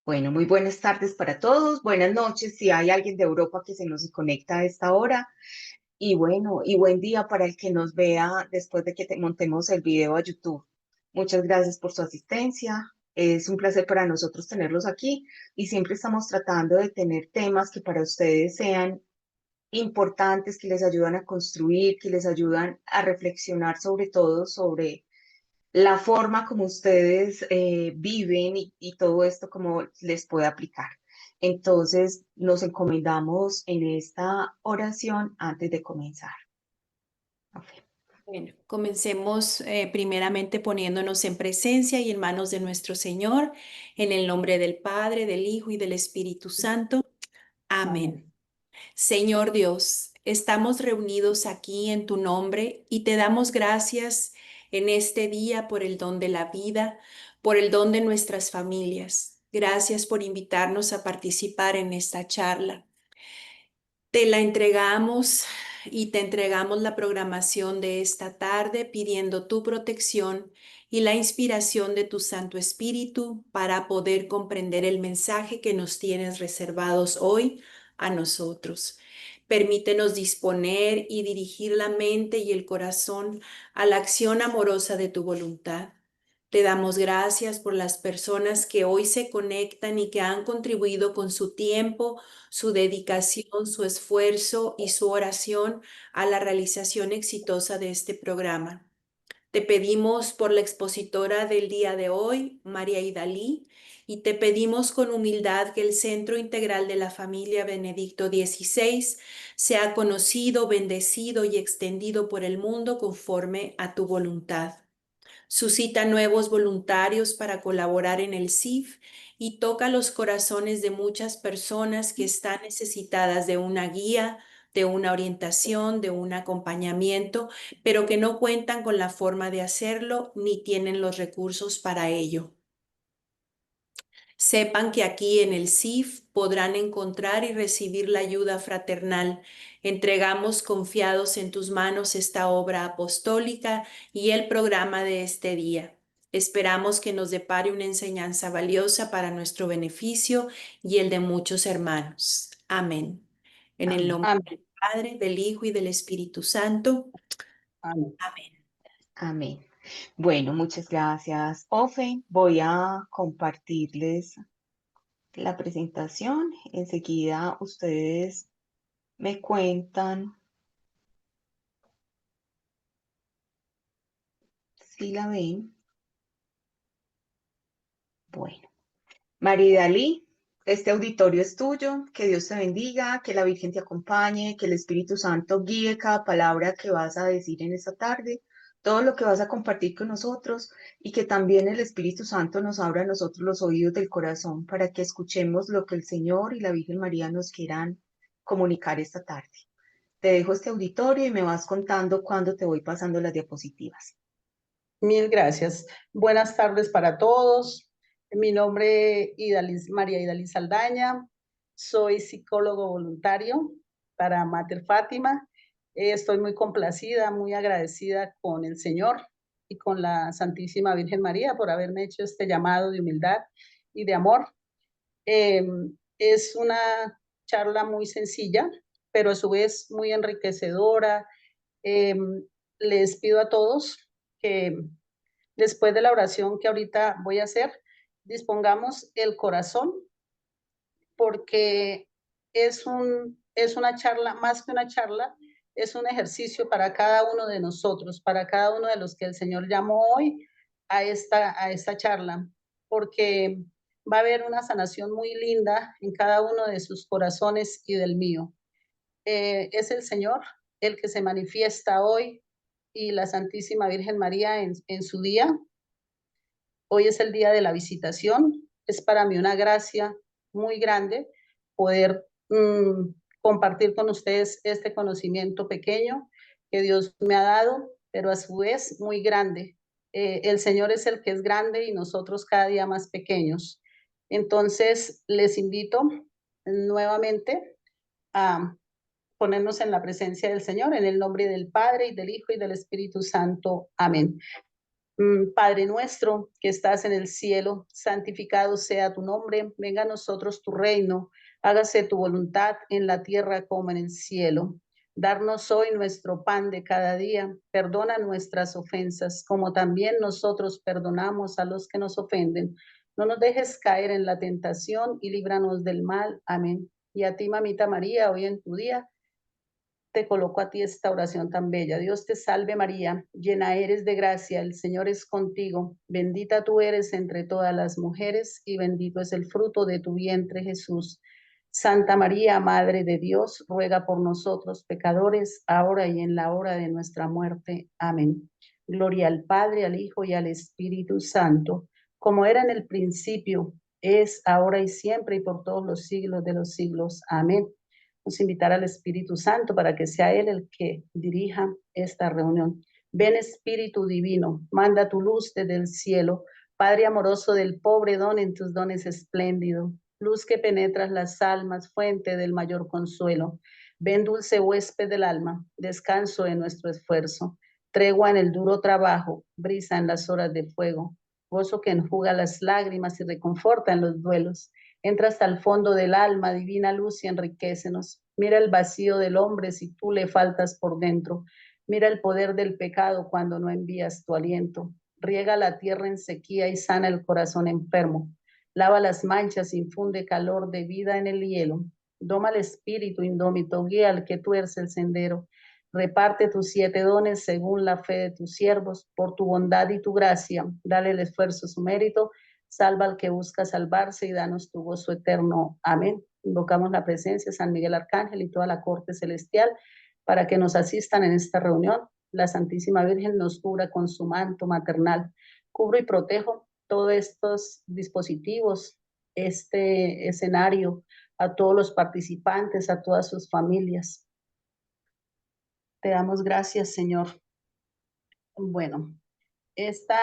Bueno, muy buenas tardes para todos, buenas noches si hay alguien de Europa que se nos conecta a esta hora y bueno, y buen día para el que nos vea después de que montemos el video a YouTube. Muchas gracias por su asistencia. Es un placer para nosotros tenerlos aquí y siempre estamos tratando de tener temas que para ustedes sean importantes, que les ayudan a construir, que les ayudan a reflexionar sobre todo sobre la forma como ustedes viven y todo esto como les puede aplicar. Entonces, nos encomendamos en esta oración antes de comenzar. Ok. Bueno, comencemos primeramente poniéndonos en presencia y en manos de nuestro Señor, en el nombre del Padre, del Hijo y del Espíritu Santo. Amén. Amén. Señor Dios, estamos reunidos aquí en tu nombre y te damos gracias en este día por el don de la vida, por el don de nuestras familias. Gracias por invitarnos a participar en esta charla. Te la entregamos y te entregamos la programación de esta tarde pidiendo tu protección y la inspiración de tu Santo Espíritu para poder comprender el mensaje que nos tienes reservados hoy a nosotros. Permítenos disponer y dirigir la mente y el corazón a la acción amorosa de tu voluntad. Te damos gracias por las personas que hoy se conectan y que han contribuido con su tiempo, su dedicación, su esfuerzo y su oración a la realización exitosa de este programa. Te pedimos por la expositora del día de hoy, María Idalí, y te pedimos con humildad que el Centro Integral de la Familia Benedicto XVI sea conocido, bendecido y extendido por el mundo conforme a tu voluntad. Suscita nuevos voluntarios para colaborar en el CIF y toca los corazones de muchas personas que están necesitadas de una guía, de una orientación, de un acompañamiento, pero que no cuentan con la forma de hacerlo ni tienen los recursos para ello. Sepan que aquí en el CIF podrán encontrar y recibir la ayuda fraternal. Entregamos confiados en tus manos esta obra apostólica y el programa de este día. Esperamos que nos depare una enseñanza valiosa para nuestro beneficio y el de muchos hermanos. Amén. En el Amén. nombre del Padre, del Hijo y del Espíritu Santo. Amén. Amén. Amén. Bueno, muchas gracias, Ofe. Voy a compartirles la presentación. Enseguida ustedes me cuentan si la ven. Bueno. María Dalí, este auditorio es tuyo, que Dios te bendiga, que la Virgen te acompañe, que el Espíritu Santo guíe cada palabra que vas a decir en esta tarde, todo lo que vas a compartir con nosotros y que también el Espíritu Santo nos abra a nosotros los oídos del corazón para que escuchemos lo que el Señor y la Virgen María nos quieran comunicar esta tarde. Te dejo este auditorio y me vas contando cuándo te voy pasando las diapositivas. Mil gracias. Buenas tardes para todos. Mi nombre es María Idalí Saldaña. Soy psicólogo voluntario para Mater Fátima. Estoy muy complacida, muy agradecida con el Señor y con la Santísima Virgen María por haberme hecho este llamado de humildad y de amor. Eh, es una charla muy sencilla, pero a su vez muy enriquecedora. Eh, Les pido a todos que después de la oración que ahorita voy a hacer, dispongamos el corazón porque es una charla, más que una charla, es un ejercicio para cada uno de nosotros, para cada uno de los que el Señor llamó hoy a esta charla, porque va a haber una sanación muy linda en cada uno de sus corazones y del mío. Es el Señor el que se manifiesta hoy y la Santísima Virgen María en su día. Hoy es el día de la visitación. Es para mí una gracia muy grande poder compartir con ustedes este conocimiento pequeño que Dios me ha dado, pero a su vez muy grande. El Señor es el que es grande y nosotros cada día más pequeños. Entonces, les invito nuevamente a ponernos en la presencia del Señor, en el nombre del Padre y del Hijo y del Espíritu Santo. Amén. Padre nuestro que estás en el cielo, santificado sea tu nombre, venga a nosotros tu reino, hágase tu voluntad en la tierra como en el cielo. Darnos hoy nuestro pan de cada día, perdona nuestras ofensas, como también nosotros perdonamos a los que nos ofenden. No nos dejes caer en la tentación y líbranos del mal. Amén. Y a ti, mamita María, hoy en tu día te coloco a ti esta oración tan bella. Dios te salve María, llena eres de gracia, el Señor es contigo, bendita tú eres entre todas las mujeres y bendito es el fruto de tu vientre Jesús. Santa María, Madre de Dios, ruega por nosotros pecadores, ahora y en la hora de nuestra muerte. Amén. Gloria al Padre, al Hijo y al Espíritu Santo, como era en el principio, es ahora y siempre y por todos los siglos de los siglos. Amén. Vamos a invitar al Espíritu Santo para que sea Él el que dirija esta reunión. Ven Espíritu Divino, manda tu luz desde el cielo. Padre amoroso del pobre, don en tus dones espléndido. Luz que penetras las almas, fuente del mayor consuelo. Ven dulce huésped del alma, descanso en nuestro esfuerzo. Tregua en el duro trabajo, brisa en las horas de fuego. Gozo que enjuga las lágrimas y reconforta en los duelos. Entra hasta el fondo del alma, divina luz, y enriquecenos. Mira el vacío del hombre si tú le faltas por dentro. Mira el poder del pecado cuando no envías tu aliento. Riega la tierra en sequía y sana el corazón enfermo. Lava las manchas, infunde calor de vida en el hielo. Doma el espíritu indómito, guía al que tuerce el sendero. Reparte tus 7 dones según la fe de tus siervos. Por tu bondad y tu gracia, dale el esfuerzo su mérito. Salva al que busca salvarse y danos tu gozo eterno. Amén. Invocamos la presencia de San Miguel Arcángel y toda la corte celestial para que nos asistan en esta reunión. La Santísima Virgen nos cubra con su manto maternal. Cubro y protejo todos estos dispositivos, este escenario, a todos los participantes, a todas sus familias. Te damos gracias, Señor. Bueno, esta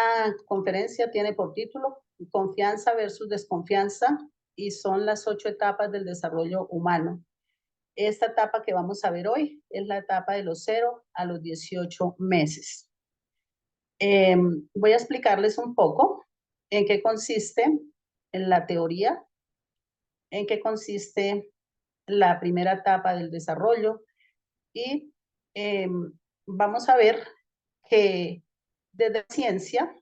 conferencia tiene por título Confianza versus Desconfianza y son las 8 etapas del desarrollo humano. Esta etapa que vamos a ver hoy es la etapa de los 0 a los 18 meses. Voy a explicarles un poco en qué consiste en la teoría, en qué consiste la primera etapa del desarrollo y vamos a ver que desde la ciencia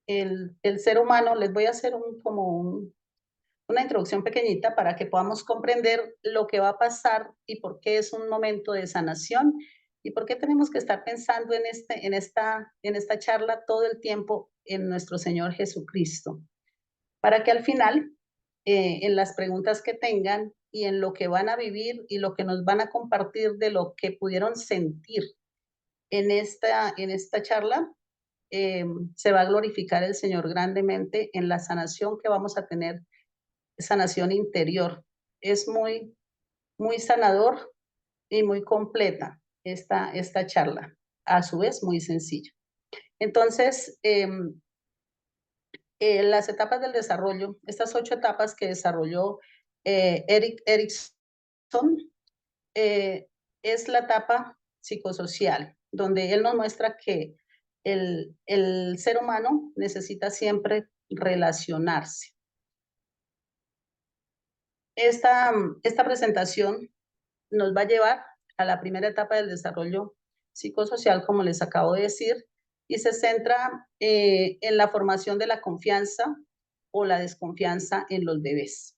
el ser humano, les voy a hacer una introducción pequeñita para que podamos comprender lo que va a pasar y por qué es un momento de sanación y por qué tenemos que estar pensando en esta charla todo el tiempo en nuestro Señor Jesucristo. Para que al final, en las preguntas que tengan y en lo que van a vivir y lo que nos van a compartir de lo que pudieron sentir en esta charla, se va a glorificar el Señor grandemente en la sanación que vamos a tener, sanación interior. Es muy, muy sanador y muy completa esta charla, a su vez muy sencillo. Entonces, las etapas del desarrollo, estas 8 etapas que desarrolló Erik Erikson, es la etapa psicosocial, donde él nos muestra que el ser humano necesita siempre relacionarse. Esta presentación nos va a llevar a la primera etapa del desarrollo psicosocial, como les acabo de decir, y se centra en la formación de la confianza o la desconfianza en los bebés.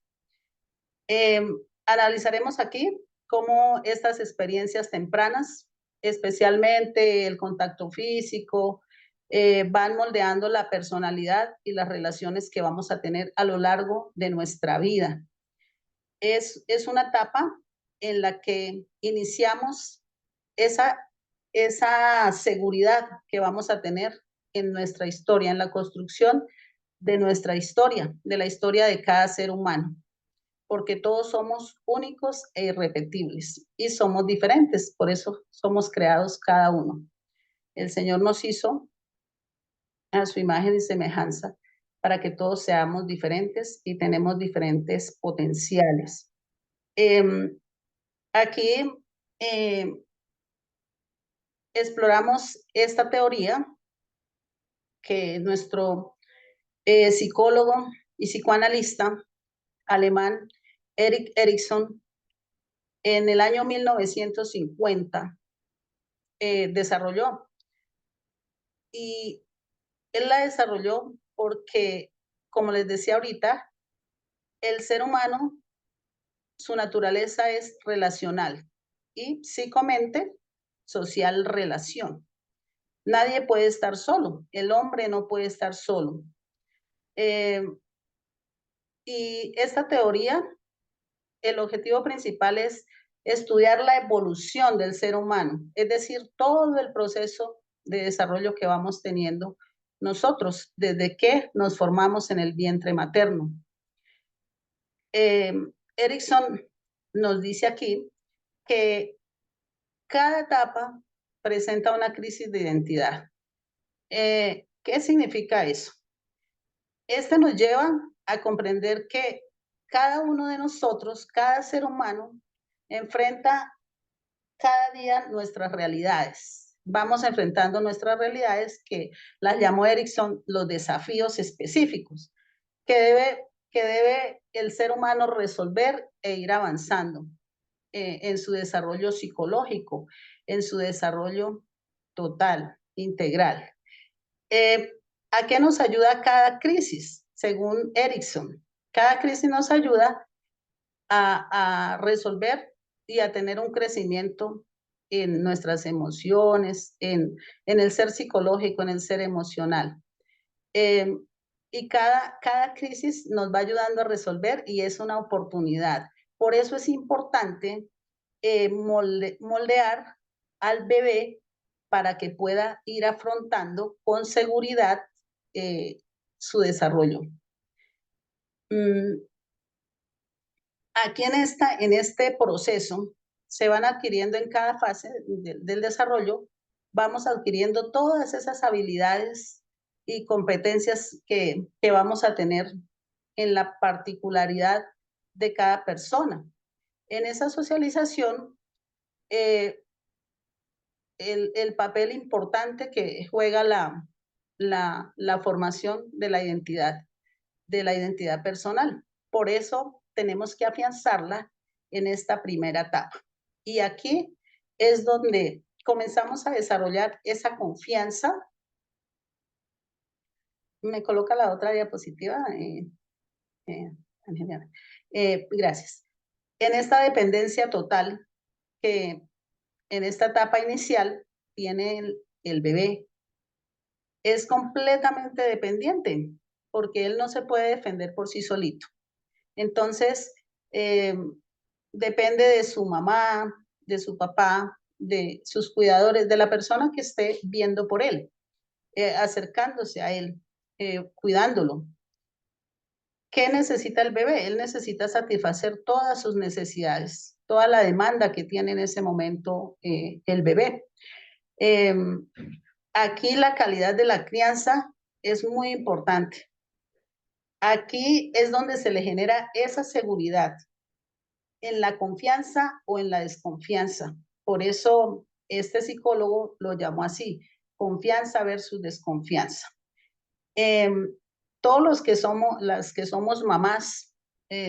Analizaremos aquí cómo estas experiencias tempranas, especialmente el contacto físico, van moldeando la personalidad y las relaciones que vamos a tener a lo largo de nuestra vida. Es una etapa en la que iniciamos esa seguridad que vamos a tener en nuestra historia, en la construcción de nuestra historia, de la historia de cada ser humano, porque todos somos únicos e irrepetibles y somos diferentes, por eso somos creados cada uno. El Señor nos hizo a su imagen y semejanza para que todos seamos diferentes y tenemos diferentes potenciales. Aquí exploramos esta teoría que nuestro psicólogo y psicoanalista alemán Erik Erikson en el año 1950 desarrolló. Y él la desarrolló porque, como les decía ahorita, el ser humano, su naturaleza es relacional y psicomente social relación. Nadie puede estar solo, el hombre no puede estar solo. Y esta teoría, el objetivo principal es estudiar la evolución del ser humano, es decir, todo el proceso de desarrollo que vamos teniendo nosotros, desde que nos formamos en el vientre materno. Erikson nos dice aquí que cada etapa presenta una crisis de identidad. ¿Qué significa eso? Este nos lleva a comprender que cada uno de nosotros, cada ser humano, enfrenta cada día nuestras realidades. Vamos enfrentando nuestras realidades que las llamó Erikson los desafíos específicos que debe el ser humano resolver e ir avanzando en su desarrollo psicológico, en su desarrollo total, integral. ¿A qué nos ayuda cada crisis? Según Erikson, cada crisis nos ayuda a resolver y a tener un crecimiento en nuestras emociones, en el ser psicológico, en el ser emocional. Y cada crisis nos va ayudando a resolver y es una oportunidad. Por eso es importante moldear al bebé para que pueda ir afrontando con seguridad su desarrollo. Aquí en este proceso se van adquiriendo en cada fase del desarrollo, vamos adquiriendo todas esas habilidades y competencias que vamos a tener en la particularidad de cada persona. En esa socialización, el papel importante que juega la formación de la identidad personal. Por eso tenemos que afianzarla en esta primera etapa. Y aquí es donde comenzamos a desarrollar esa confianza. Me coloca la otra diapositiva, Angeliana. Gracias. En esta dependencia total que en esta etapa inicial tiene el bebé, es completamente dependiente porque él no se puede defender por sí solito. Entonces, depende de su mamá, de su papá, de sus cuidadores, de la persona que esté viendo por él, acercándose a él, cuidándolo. ¿Qué necesita el bebé? Él necesita satisfacer todas sus necesidades, toda la demanda que tiene en ese momento el bebé. Aquí la calidad de la crianza es muy importante. Aquí es donde se le genera esa seguridad, en la confianza o en la desconfianza. Por eso este psicólogo lo llamó así, confianza versus desconfianza. Todos las que somos mamás,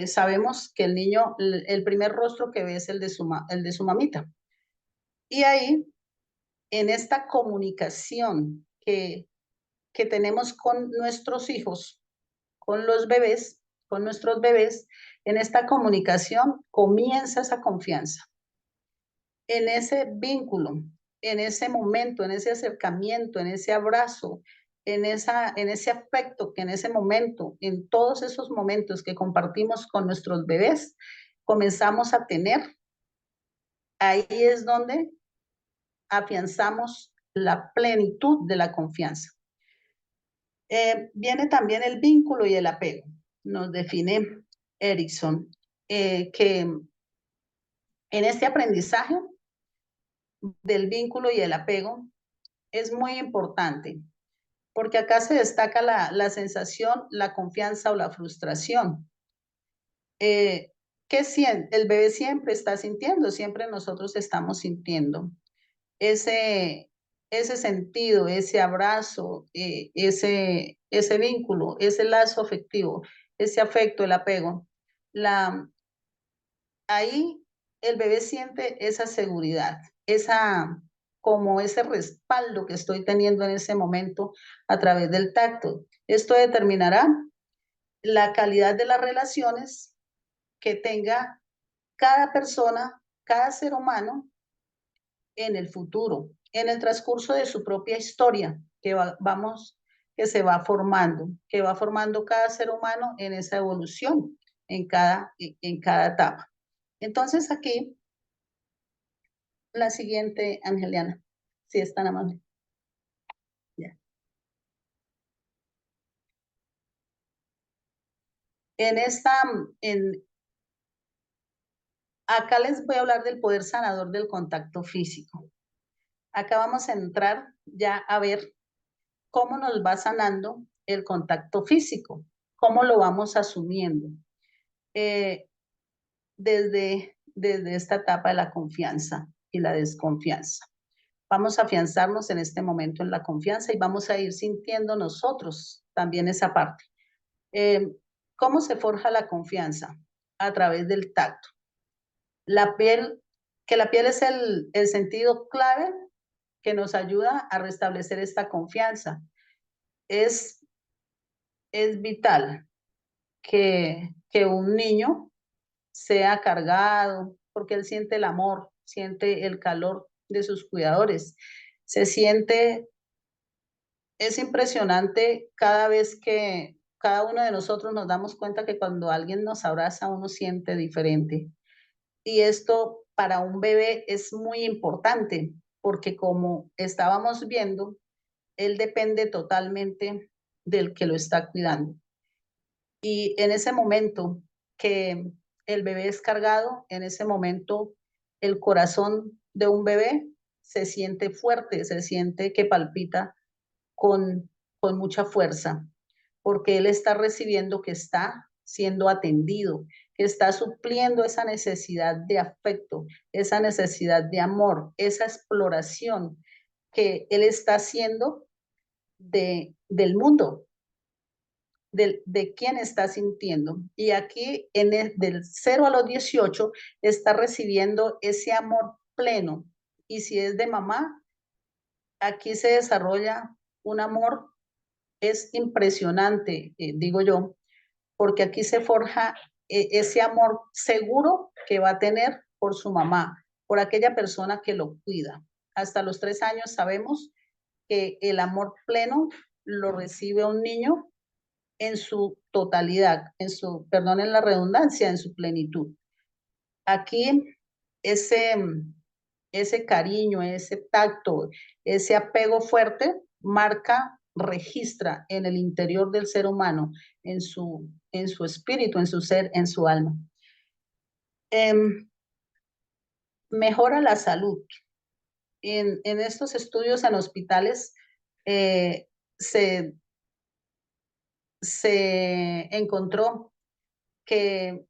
sabemos que el niño, el primer rostro que ve es el de su mamita. Y ahí, en esta comunicación que tenemos con nuestros hijos, con los bebés, con nuestros bebés, en esta comunicación comienza esa confianza. En ese vínculo, en ese momento, en ese acercamiento, en ese abrazo, en ese afecto que en ese momento, en todos esos momentos que compartimos con nuestros bebés, comenzamos a tener, ahí es donde afianzamos la plenitud de la confianza. Viene también el vínculo y el apego. Nos define Erikson, que en este aprendizaje del vínculo y el apego es muy importante, porque acá se destaca la sensación, la confianza o la frustración. ¿Qué siente? El bebé siempre está sintiendo, siempre nosotros estamos sintiendo ese ese sentido, ese abrazo, ese vínculo, ese lazo afectivo, ese afecto, el apego, ahí el bebé siente esa seguridad, como ese respaldo que estoy teniendo en ese momento a través del tacto. Esto determinará la calidad de las relaciones que tenga cada persona, cada ser humano en el futuro, en el transcurso de su propia historia que se va formando cada ser humano en esa evolución, en cada etapa. Entonces aquí, la siguiente, Angeliana, si es tan amable. Ya. Acá les voy a hablar del poder sanador del contacto físico. Acá vamos a entrar ya a ver cómo nos va sanando el contacto físico, cómo lo vamos asumiendo desde esta etapa de la confianza y la desconfianza. Vamos a afianzarnos en este momento en la confianza y vamos a ir sintiendo nosotros también esa parte. ¿Cómo se forja la confianza? A través del tacto. La piel es el sentido clave que nos ayuda a restablecer esta confianza. Es vital que un niño sea cargado, porque él siente el amor, siente el calor de sus cuidadores. Es impresionante cada vez que cada uno de nosotros nos damos cuenta que cuando alguien nos abraza, uno siente diferente. Y esto para un bebé es muy importante, porque como estábamos viendo, él depende totalmente del que lo está cuidando. Y en ese momento que el bebé es cargado, en ese momento el corazón de un bebé se siente fuerte, se siente que palpita con mucha fuerza, porque él está recibiendo que está siendo atendido, que está supliendo esa necesidad de afecto, esa necesidad de amor, esa exploración que él está haciendo del mundo, de quién está sintiendo. Y aquí, del 0 a los 18, está recibiendo ese amor pleno. Y si es de mamá, aquí se desarrolla un amor, es impresionante, digo yo, porque aquí se forja ese amor seguro que va a tener por su mamá, por aquella persona que lo cuida. Hasta los 3 años sabemos que el amor pleno lo recibe un niño en su totalidad, perdonen la redundancia, en su plenitud. Aquí ese cariño, ese tacto, ese apego fuerte marca, registra en el interior del ser humano, en su espíritu, en su ser, en su alma. Mejora la salud. En estos estudios en hospitales se encontró que,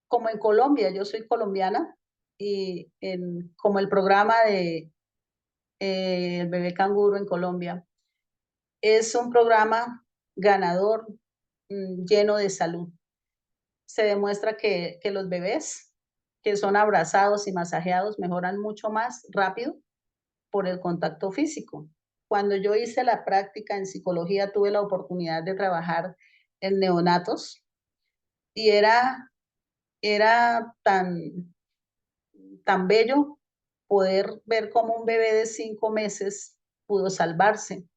como en Colombia, yo soy colombiana, y como el programa de el bebé canguro en Colombia, es un programa ganador, lleno de salud. Se demuestra que los bebés que son abrazados y masajeados mejoran mucho más rápido por el contacto físico. Cuando yo hice la práctica en psicología, tuve la oportunidad de trabajar en neonatos y era tan bello poder ver cómo un bebé de 5 meses pudo salvarse.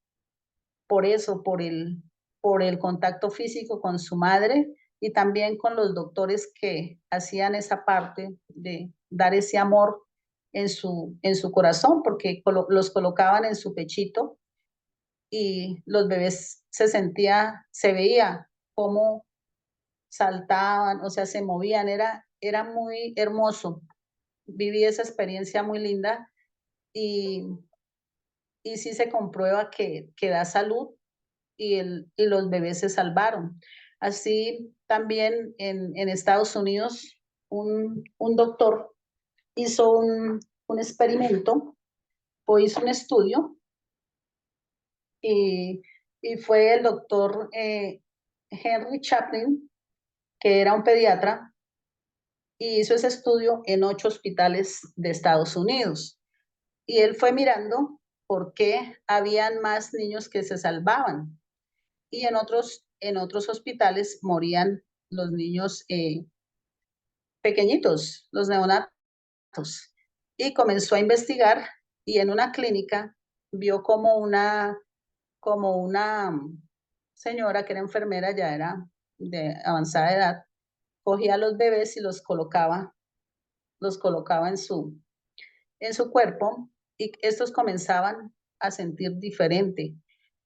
Por eso, por el contacto físico con su madre y también con los doctores que hacían esa parte de dar ese amor en su corazón, porque los colocaban en su pechito y los bebés se veía cómo saltaban, o sea, se movían, era muy hermoso. Viví esa experiencia muy linda y sí se comprueba que da salud y los bebés se salvaron. Así también en Estados Unidos, un doctor hizo un experimento o hizo un estudio y, y fue el doctor Henry Chaplin, que era un pediatra, y hizo ese estudio en 8 hospitales de Estados Unidos. Y él fue mirando por qué habían más niños que se salvaban y en otros hospitales morían los niños pequeñitos, los neonatos. Y comenzó a investigar y en una clínica vio como una señora que era enfermera, ya era de avanzada edad, cogía a los bebés y los colocaba en su cuerpo y estos comenzaban a sentir diferente.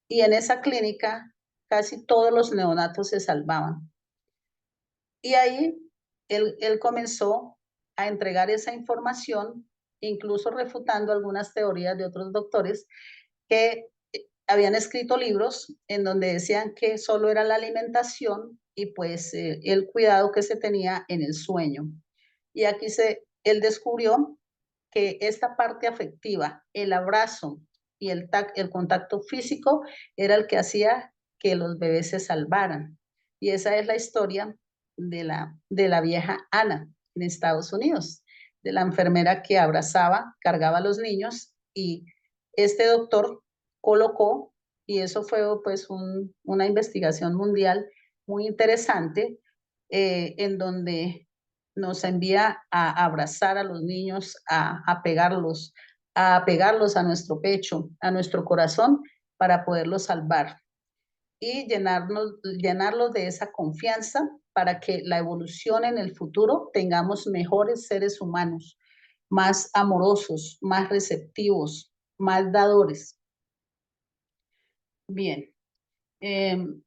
Y en esa clínica casi todos los neonatos se salvaban. Y ahí él comenzó a entregar esa información, incluso refutando algunas teorías de otros doctores que habían escrito libros en donde decían que solo era la alimentación y pues el cuidado que se tenía en el sueño. Y aquí él descubrió que esta parte afectiva, el abrazo y el contacto físico era el que hacía que los bebés se salvaran. Y esa es la historia de la vieja Ana en Estados Unidos, de la enfermera que abrazaba, cargaba a los niños y este doctor colocó, y eso fue pues una investigación mundial muy interesante, en donde nos envía a abrazar a los niños, a pegarlos a nuestro pecho, a nuestro corazón, para poderlos salvar y llenarlos de esa confianza para que la evolución en el futuro tengamos mejores seres humanos, más amorosos, más receptivos, más dadores. Bien. El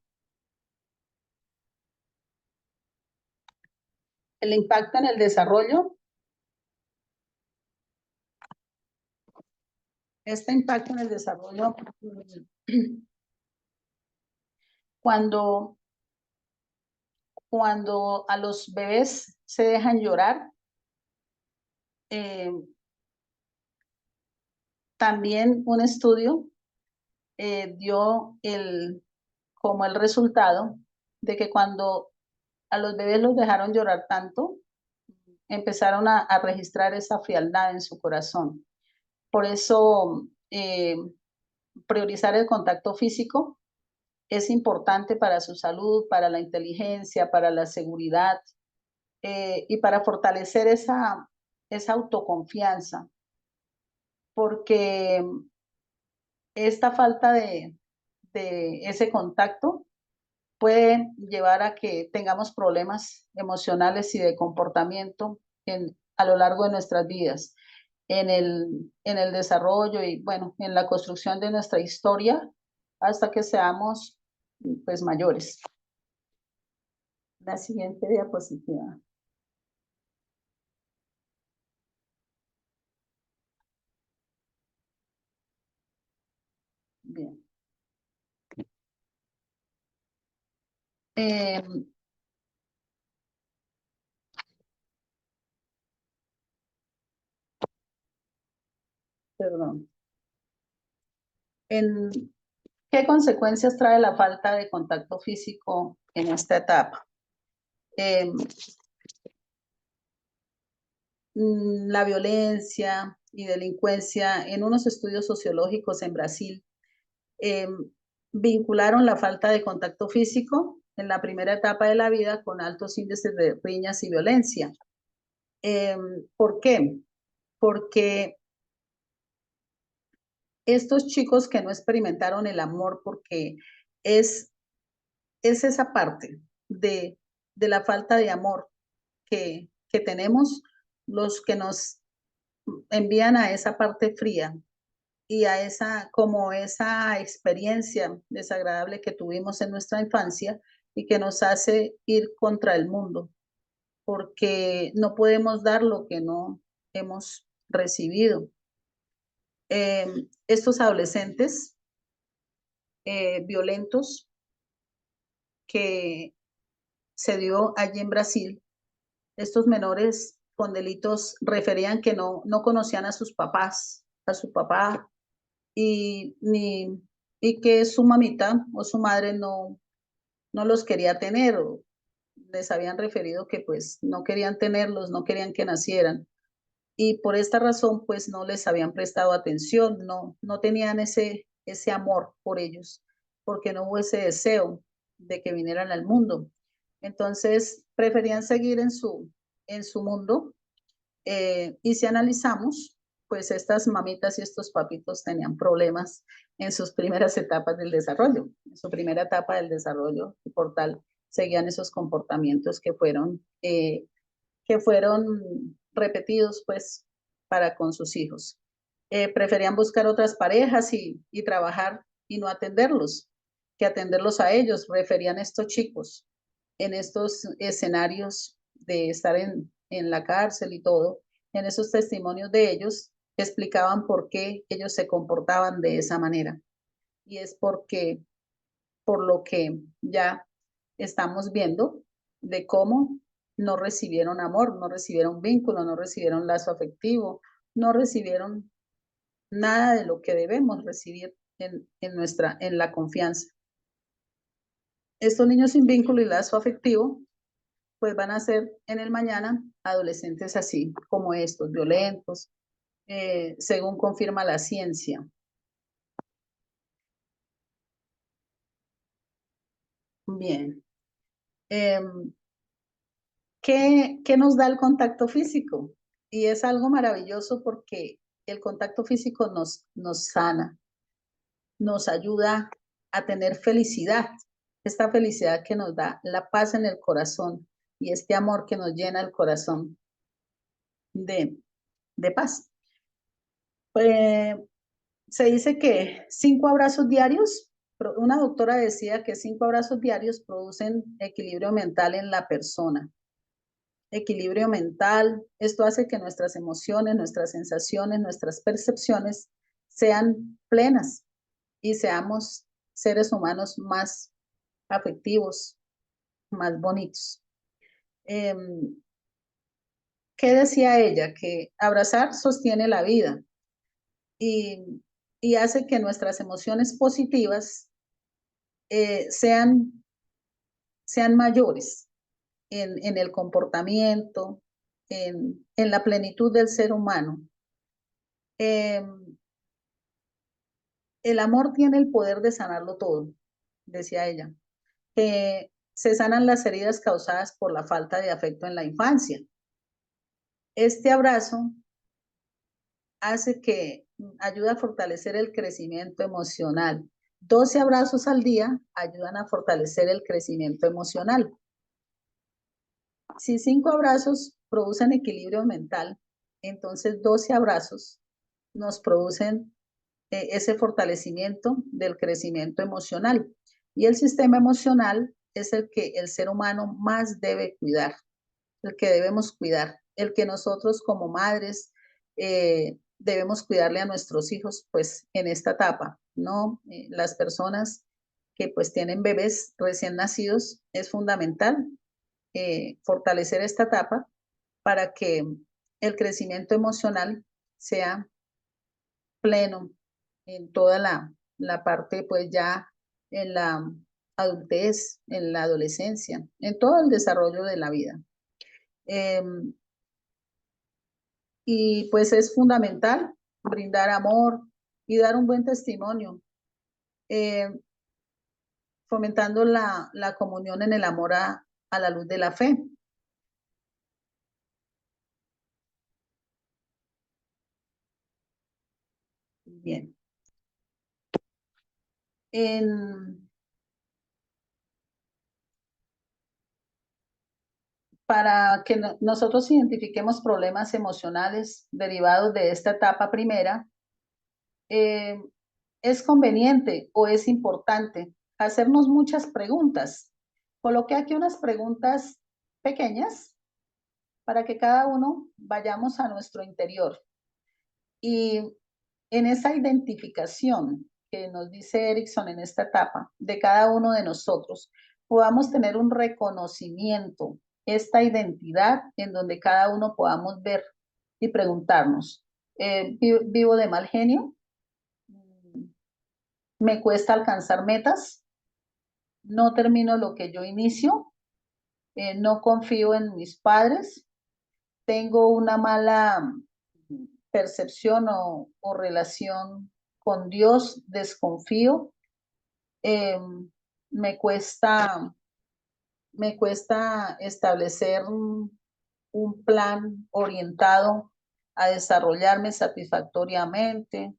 impacto en el desarrollo. Este impacto en el desarrollo, cuando a los bebés se dejan llorar, también un estudio dio como el resultado de que cuando a los bebés los dejaron llorar tanto, empezaron a registrar esa frialdad en su corazón. Por eso, priorizar el contacto físico es importante para su salud, para la inteligencia, para la seguridad y para fortalecer esa autoconfianza, porque esta falta de ese contacto puede llevar a que tengamos problemas emocionales y de comportamiento a lo largo de nuestras vidas, en el desarrollo y bueno, en la construcción de nuestra historia hasta que seamos pues mayores. La siguiente diapositiva. Bien. Perdón. ¿Qué consecuencias trae la falta de contacto físico en esta etapa? La violencia y delincuencia, en unos estudios sociológicos en Brasil, vincularon la falta de contacto físico en la primera etapa de la vida con altos índices de riñas y violencia. ¿Por qué? Porque estos chicos que no experimentaron el amor, porque es esa parte de la falta de amor que tenemos, los que nos envían a esa parte fría y a esa experiencia desagradable que tuvimos en nuestra infancia y que nos hace ir contra el mundo, porque no podemos dar lo que no hemos recibido. Estos adolescentes violentos que se dio allí en Brasil, estos menores con delitos referían que no conocían a sus papás, a su papá, y ni y que su mamita o su madre no los quería tener, o les habían referido que pues no querían tenerlos, no querían que nacieran. Y por esta razón pues no les habían prestado atención, no tenían ese amor por ellos, porque no hubo ese deseo de que vinieran al mundo. Entonces preferían seguir en su mundo. Y si analizamos, pues estas mamitas y estos papitos tenían problemas en sus primeras etapas del desarrollo, en su primera etapa del desarrollo, y por tal seguían esos comportamientos que fueron repetidos pues para con sus hijos. Preferían buscar otras parejas y trabajar y no atenderlos, que atenderlos a ellos, referían estos chicos en estos escenarios de estar en la cárcel y todo, en esos testimonios de ellos, explicaban por qué ellos se comportaban de esa manera. Y es porque, por lo que ya estamos viendo, de cómo no recibieron amor, no recibieron vínculo, no recibieron lazo afectivo, no recibieron nada de lo que debemos recibir en la confianza. Estos niños sin vínculo y lazo afectivo pues van a ser en el mañana adolescentes así como estos, violentos, según confirma la ciencia. Bien. ¿Qué nos da el contacto físico? Y es algo maravilloso porque el contacto físico nos sana, nos ayuda a tener felicidad, esta felicidad que nos da la paz en el corazón y este amor que nos llena el corazón de paz. Se dice que 5 abrazos diarios, una doctora decía que 5 abrazos diarios producen equilibrio mental en la persona. Equilibrio mental, esto hace que nuestras emociones, nuestras sensaciones, nuestras percepciones sean plenas y seamos seres humanos más afectivos, más bonitos. ¿Qué decía ella? Que abrazar sostiene la vida y hace que nuestras emociones positivas sean mayores en el comportamiento, en la plenitud del ser humano. El amor tiene el poder de sanarlo todo, decía ella. Se sanan las heridas causadas por la falta de afecto en la infancia. Este abrazo hace que ayuda a fortalecer el crecimiento emocional. 12 abrazos al día ayudan a fortalecer el crecimiento emocional. Si 5 abrazos producen equilibrio mental, entonces 12 abrazos nos producen ese fortalecimiento del crecimiento emocional. Y el sistema emocional es el que el ser humano más debe cuidar, el que debemos cuidar, el que nosotros como madres debemos cuidarle a nuestros hijos, pues en esta etapa, ¿no? Las personas que pues tienen bebés recién nacidos, es fundamental fortalecer esta etapa para que el crecimiento emocional sea pleno en toda la parte, pues ya en la adultez, en la adolescencia, en todo el desarrollo de la vida. Y pues es fundamental brindar amor y dar un buen testimonio, fomentando la comunión en el amor a la luz de la fe. Bien. Para que nosotros identifiquemos problemas emocionales derivados de esta etapa primera, es conveniente o es importante hacernos muchas preguntas. Coloqué aquí unas preguntas pequeñas para que cada uno vayamos a nuestro interior. Y en esa identificación que nos dice Erickson en esta etapa de cada uno de nosotros, podamos tener un reconocimiento, esta identidad en donde cada uno podamos ver y preguntarnos, ¿vivo de mal genio? me cuesta alcanzar metas, no termino lo que yo inicio, no confío en mis padres, tengo una mala percepción o relación con Dios, desconfío, me cuesta establecer un plan orientado a desarrollarme satisfactoriamente.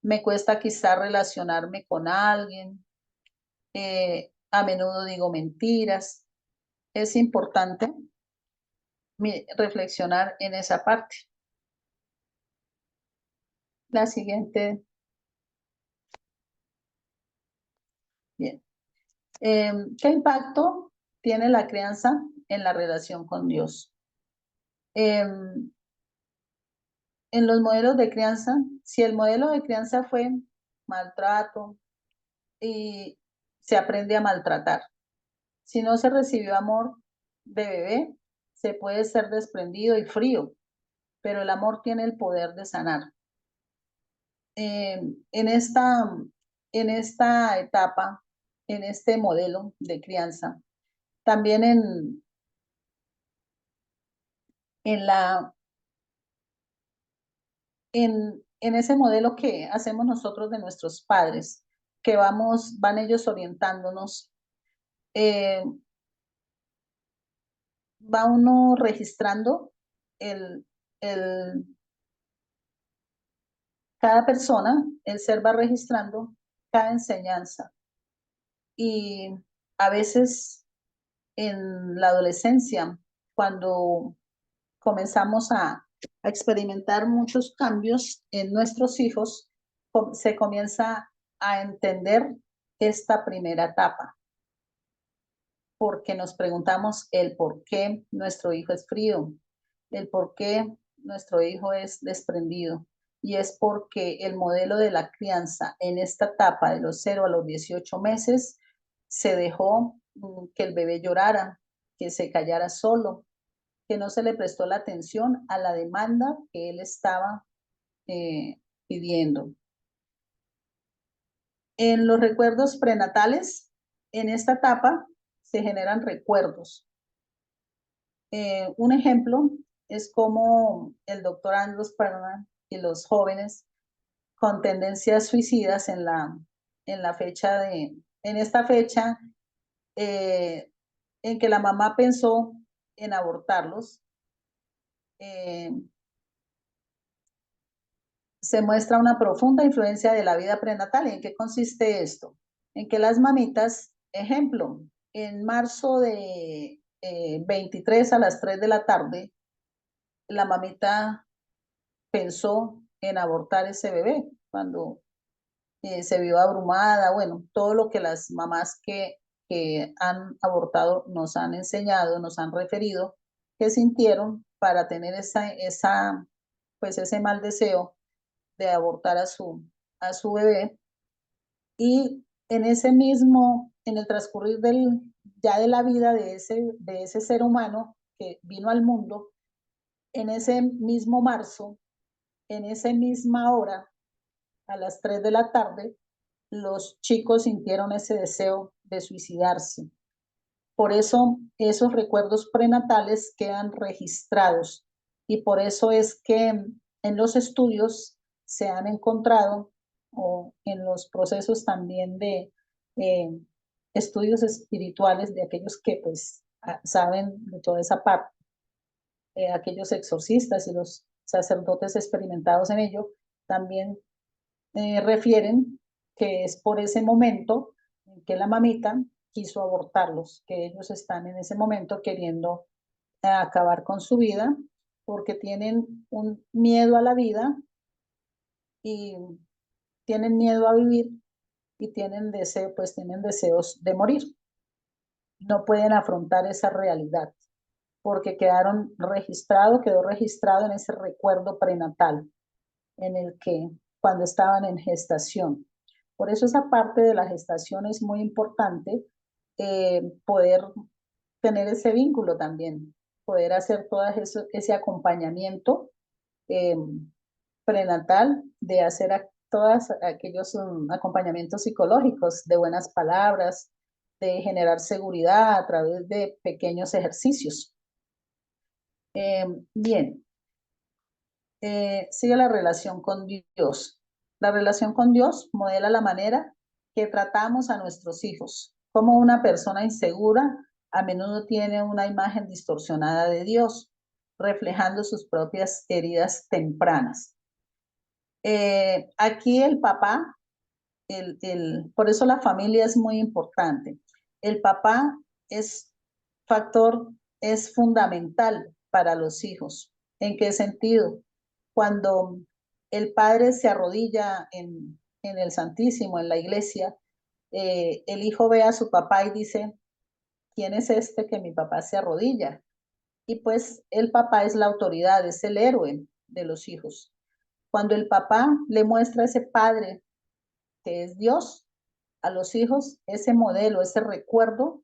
Me cuesta quizá relacionarme con alguien. A menudo digo mentiras. Es importante reflexionar en esa parte. La siguiente. Bien. ¿Qué impacto tiene la crianza en la relación con Dios? En los modelos de crianza, si el modelo de crianza fue maltrato y se aprende a maltratar, si no se recibió amor de bebé, se puede ser desprendido y frío, pero el amor tiene el poder de sanar. En esta etapa, en este modelo de crianza, también en ese modelo que hacemos nosotros de nuestros padres, que van ellos orientándonos, va uno registrando cada persona, el ser va registrando cada enseñanza. Y a veces en la adolescencia, cuando comenzamos a experimentar muchos cambios en nuestros hijos, se comienza a entender esta primera etapa, porque nos preguntamos el por qué nuestro hijo es frío, el por qué nuestro hijo es desprendido. Y es porque el modelo de la crianza en esta etapa de los 0 a los 18 meses se dejó que el bebé llorara, que se callara solo, que no se le prestó la atención a la demanda que él estaba pidiendo. En los recuerdos prenatales, en esta etapa se generan recuerdos. Un ejemplo es como el doctor Andrews Perlman y los jóvenes con tendencias suicidas en esta fecha en que la mamá pensó en abortarlos, se muestra una profunda influencia de la vida prenatal. ¿Y en qué consiste esto? En que las mamitas, ejemplo, en marzo de 23 a las 3 de la tarde, la mamita pensó en abortar ese bebé cuando se vio abrumada, bueno, todo lo que las mamás que han abortado nos han enseñado, nos han referido, que sintieron para tener pues ese mal deseo de abortar a su bebé. Y en el transcurrir ya de la vida de ese ser humano que vino al mundo, en ese mismo marzo, en esa misma hora, a las 3 de la tarde, los chicos sintieron ese deseo de suicidarse. Por eso esos recuerdos prenatales quedan registrados y por eso es que en los estudios se han encontrado, o en los procesos también de estudios espirituales de aquellos que pues saben de toda esa parte, aquellos exorcistas y los sacerdotes experimentados en ello, también refieren que es por ese momento en que la mamita quiso abortarlos, que ellos están en ese momento queriendo acabar con su vida porque tienen un miedo a la vida y tienen miedo a vivir y tienen deseos de morir. No pueden afrontar esa realidad porque quedó registrado en ese recuerdo prenatal en el que cuando estaban en gestación. Por eso esa parte de la gestación es muy importante, poder tener ese vínculo también, poder hacer todo ese acompañamiento prenatal, de hacer todos aquellos acompañamientos psicológicos de buenas palabras, de generar seguridad a través de pequeños ejercicios. Bien, sigue la relación con Dios. La relación con Dios modela la manera que tratamos a nuestros hijos. Como una persona insegura a menudo tiene una imagen distorsionada de Dios, reflejando sus propias heridas tempranas. Aquí el papá, por eso la familia es muy importante. El papá es es fundamental para los hijos. ¿En qué sentido? Cuando el padre se arrodilla en el Santísimo, en la iglesia, el hijo ve a su papá y dice, ¿quién es este que mi papá se arrodilla? Y pues el papá es la autoridad, es el héroe de los hijos. Cuando el papá le muestra a ese padre que es Dios a los hijos, ese modelo, ese recuerdo,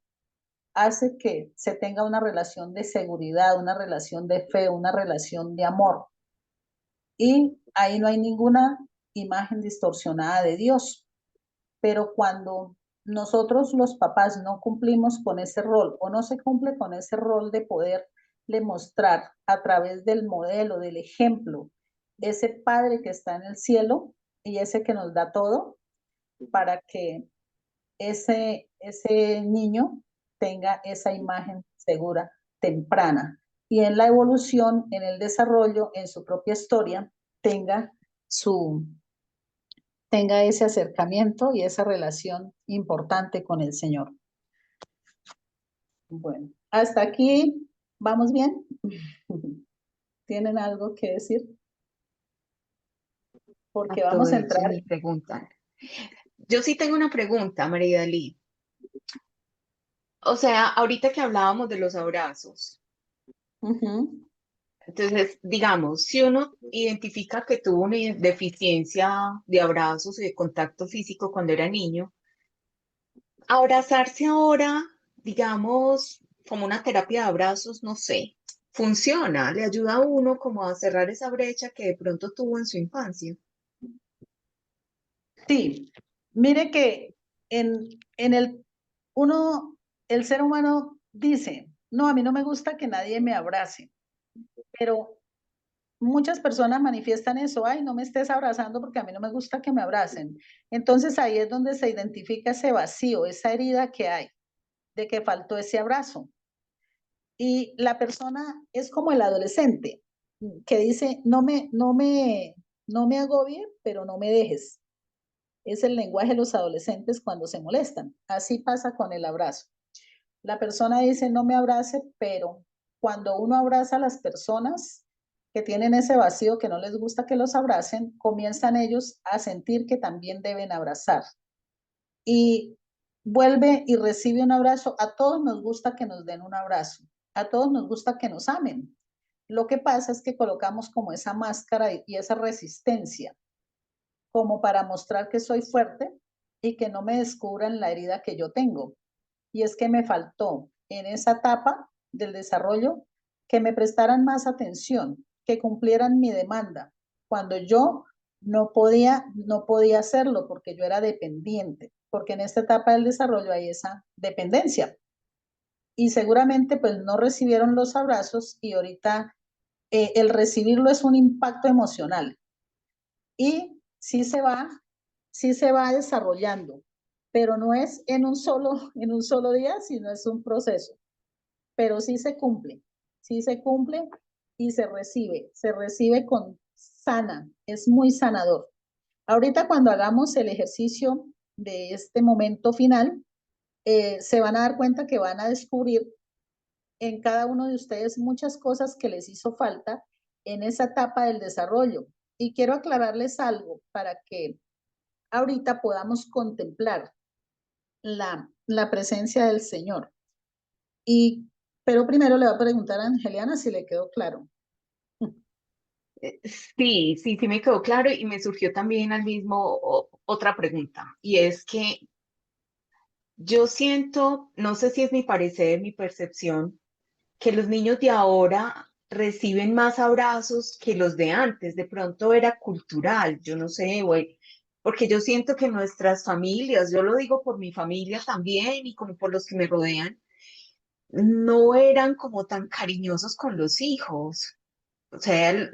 hace que se tenga una relación de seguridad, una relación de fe, una relación de amor. Y ahí no hay ninguna imagen distorsionada de Dios. Pero cuando nosotros los papás no cumplimos con ese rol o no se cumple con ese rol de poderle mostrar a través del modelo, del ejemplo, ese Padre que está en el cielo y ese que nos da todo para que ese niño tenga esa imagen segura temprana y en la evolución, en el desarrollo, en su propia historia, tenga ese acercamiento y esa relación importante con el Señor. Bueno, hasta aquí, ¿vamos bien? ¿Tienen algo que decir? Porque A todo vamos a eso entrar. me preguntan. Yo sí tengo una pregunta, María Dalí. O sea, ahorita que hablábamos de los abrazos, entonces, digamos, si uno identifica que tuvo una deficiencia de abrazos y de contacto físico cuando era niño, abrazarse ahora, digamos, como una terapia de abrazos, no sé, funciona, le ayuda a uno como a cerrar esa brecha que de pronto tuvo en su infancia. Sí, mire que en el ser humano dice, no, a mí no me gusta que nadie me abrace, pero muchas personas manifiestan eso, ay, no me estés abrazando porque a mí no me gusta que me abracen. Entonces ahí es donde se identifica ese vacío, esa herida que hay, de que faltó ese abrazo. Y la persona es como el adolescente que dice, no me agobie, pero no me dejes. Es el lenguaje de los adolescentes cuando se molestan. Así pasa con el abrazo. La persona dice, no me abrace, pero cuando uno abraza a las personas que tienen ese vacío, que no les gusta que los abracen, comienzan ellos a sentir que también deben abrazar. Y vuelve y recibe un abrazo. A todos nos gusta que nos den un abrazo. A todos nos gusta que nos amen. Lo que pasa es que colocamos como esa máscara y esa resistencia como para mostrar que soy fuerte y que no me descubran la herida que yo tengo. Y es que me faltó en esa etapa del desarrollo que me prestaran más atención, que cumplieran mi demanda, cuando yo no podía hacerlo porque yo era dependiente, porque en esta etapa del desarrollo hay esa dependencia. Y seguramente pues no recibieron los abrazos y ahorita el recibirlo es un impacto emocional. Y sí se va desarrollando, pero no es en un solo día, sino es un proceso. Pero sí se cumple y se recibe con sana, es muy sanador. Ahorita cuando hagamos el ejercicio de este momento final, se van a dar cuenta que van a descubrir en cada uno de ustedes muchas cosas que les hizo falta en esa etapa del desarrollo. Y quiero aclararles algo para que ahorita podamos contemplar la presencia del Señor. Pero primero le voy a preguntar a Angeliana si le quedó claro. Sí me quedó claro y me surgió también al mismo otra pregunta y es que yo siento, no sé si es mi parecer, mi percepción, que los niños de ahora reciben más abrazos que los de antes. De pronto era cultural, yo no sé, porque yo siento que nuestras familias, yo lo digo por mi familia también y como por los que me rodean, no eran como tan cariñosos con los hijos. O sea,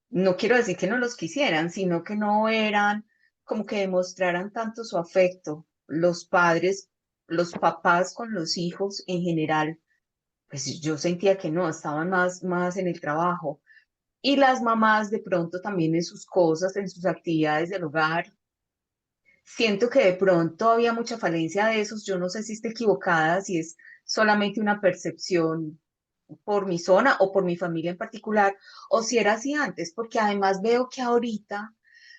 no quiero decir que no los quisieran, sino que no eran como que demostraran tanto su afecto. Los padres, los papás con los hijos en general, pues yo sentía que no, estaban más en el trabajo. Y las mamás de pronto también en sus cosas, en sus actividades del hogar. Siento que de pronto había mucha falencia de esos. Yo no sé si esté equivocada, si es solamente una percepción por mi zona o por mi familia en particular, o si era así antes, porque además veo que ahorita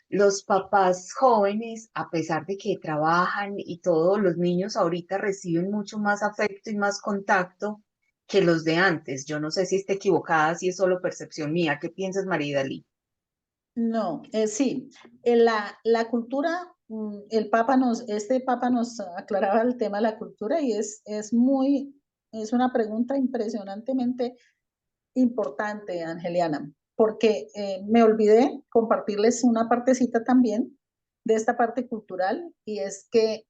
los papás jóvenes, a pesar de que trabajan y todos los niños ahorita reciben mucho más afecto y más contacto que los de antes. Yo no sé si esté equivocada, si es solo percepción mía. ¿Qué piensas, María Dalí? No, sí, la cultura, este Papa nos aclaraba el tema de la cultura y es una pregunta impresionantemente importante, Angeliana, porque me olvidé compartirles una partecita también de esta parte cultural y es que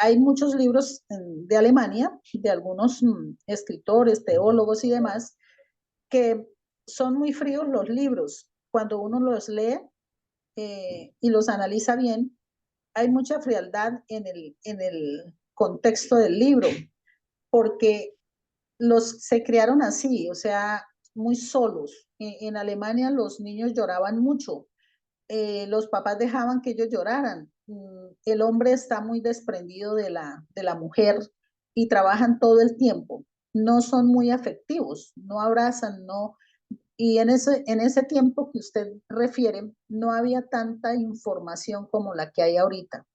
hay muchos libros de Alemania, de algunos escritores, teólogos y demás, que son muy fríos los libros. Cuando uno los lee y los analiza bien, hay mucha frialdad en el contexto del libro, porque se criaron así, o sea, muy solos. En Alemania los niños lloraban mucho, los papás dejaban que ellos lloraran. El hombre está muy desprendido de la mujer y trabajan todo el tiempo. No son muy afectivos, no abrazan, no. Y en ese tiempo que usted refiere, no había tanta información como la que hay ahorita.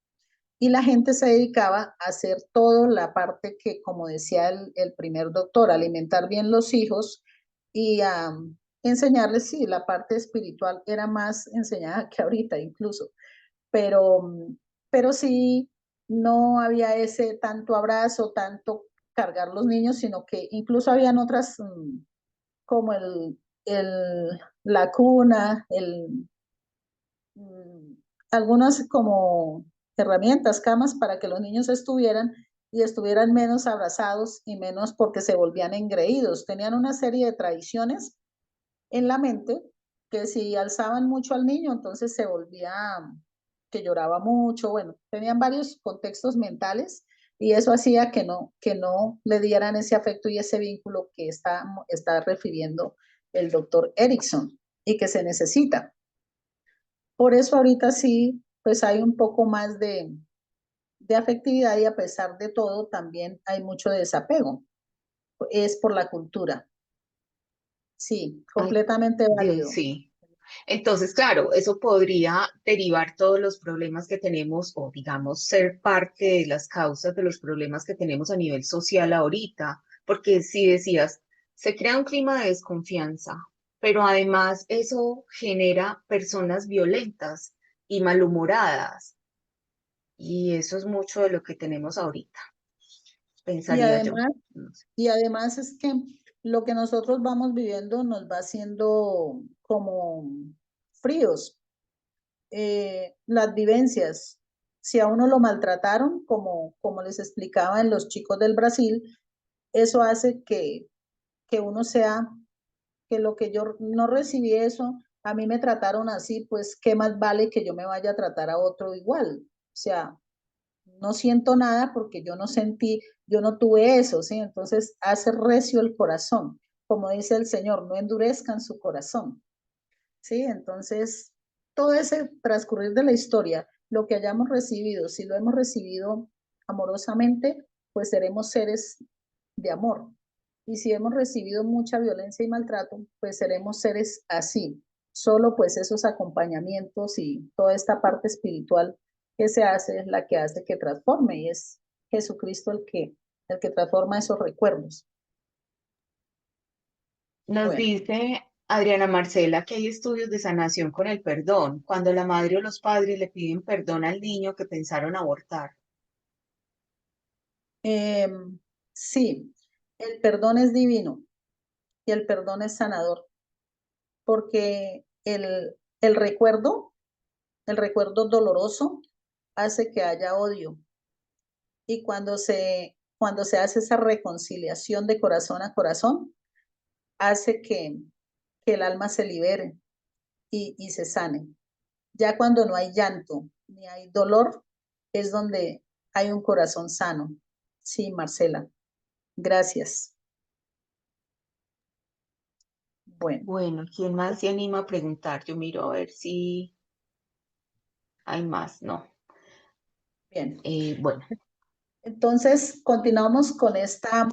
Y la gente se dedicaba a hacer toda la parte que, como decía el primer doctor, alimentar bien los hijos y a enseñarles, sí, la parte espiritual era más enseñada que ahorita incluso, pero, pero sí, no había ese tanto abrazo, tanto cargar los niños, sino que incluso habían otras, como la cuna, mm, algunas como herramientas, camas para que los niños estuvieran y estuvieran menos abrazados y menos porque se volvían engreídos. Tenían una serie de tradiciones en la mente que si alzaban mucho al niño, entonces se volvía que lloraba mucho. Bueno, tenían varios contextos mentales y eso hacía que no le dieran ese afecto y ese vínculo que está refiriendo el doctor Erickson y que se necesita. Por eso ahorita sí, pues hay un poco más de afectividad y a pesar de todo también hay mucho desapego. Es por la cultura. Sí, Ay, completamente Dios, válido. sí. Entonces, claro, eso podría derivar todos los problemas que tenemos o, digamos, ser parte de las causas de los problemas que tenemos a nivel social ahorita, porque si decías, se crea un clima de desconfianza, pero además eso genera personas violentas y malhumoradas, y eso es mucho de lo que tenemos ahorita, Y pensaría yo. además, No sé. y además es que lo que nosotros vamos viviendo nos va haciendo como fríos. Las vivencias, si a uno lo maltrataron, como les explicaba en los chicos del Brasil, eso hace que uno sea, que lo que yo no recibí eso, a mí me trataron así, pues qué más vale que yo me vaya a tratar a otro igual. O sea, no siento nada porque yo no sentí, yo no tuve eso, ¿sí? Entonces hace recio el corazón, como dice el Señor, no endurezcan su corazón, ¿sí? Entonces, todo ese transcurrir de la historia, lo que hayamos recibido, si lo hemos recibido amorosamente, pues seremos seres de amor. Y si hemos recibido mucha violencia y maltrato, pues seremos seres así. Solo pues esos acompañamientos y toda esta parte espiritual que se hace es la que hace que transforme y es Jesucristo el que transforma esos recuerdos. Nos Bueno, dice Adriana Marcela que hay estudios de sanación con el perdón, cuando la madre o los padres le piden perdón al niño que pensaron abortar. eh, sí, el perdón es divino y el perdón es sanador, porque el recuerdo El recuerdo doloroso hace que haya odio. Y cuando se hace esa reconciliación de corazón a corazón, hace que el alma se libere y se sane. Ya cuando no hay llanto ni hay dolor, es donde hay un corazón sano. Sí, Marcela, gracias. Bueno, Bueno, ¿quién más se anima a preguntar? Yo miro a ver si hay más. No. bien. Bueno, Entonces, continuamos con esta,